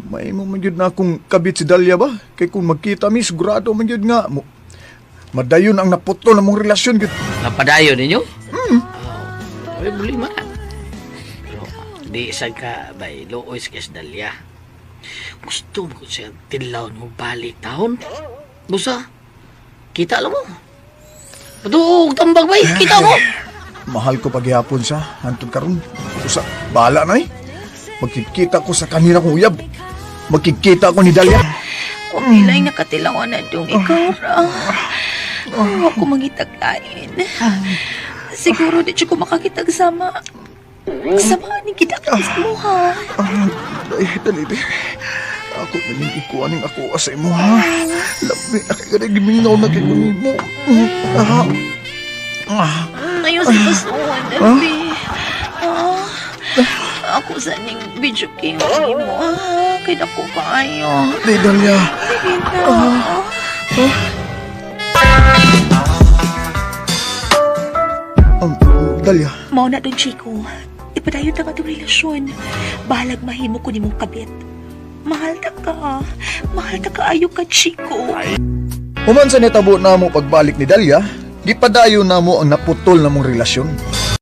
May mo man yun na akong kabit si Dalia ba? Kaya kung magkita mi, sigurado man yun nga. Madayon ang naputol na mong relasyon. Napadayon ninyo? Ay, buli man. Pero, di isa ka, bay, loois kes Dalia. Gusto mo siya tilaw mo balik taon? Busa, kita lang mo. Ito, tambag bay, kita mo. Mahal ko paghihapon siya, hantod karon. Usa, bahala na eh. Magkikita ko sa kanina kong uyab. Magkikita ko ni Dalia. Kumilay na katilawan na dong ikaw ra. Ako mangitaglain. Siguro di siya ko makakitag sama. Sama ni kita ka sa muha. Dali. Ako naling ikuaning ako sa imo ha. Labi na kaya na giminaw na kayo mo. Ngayon sa kasuhan, Dabi. Ako sa ning video game mo. Kaya ako kaayo. Di, Dalia. Sige na. Dalia. Mao na doon, Chico. Ipadayon na ka itong relasyon. Bahalag mahimo ko ni mong kabit. Mahal ta ka. Mahal ta ka ayo ka, Chico. Human sa netabo na mo pagbalik ni Dalia, gipadayo na mo ang naputol na mong relasyon.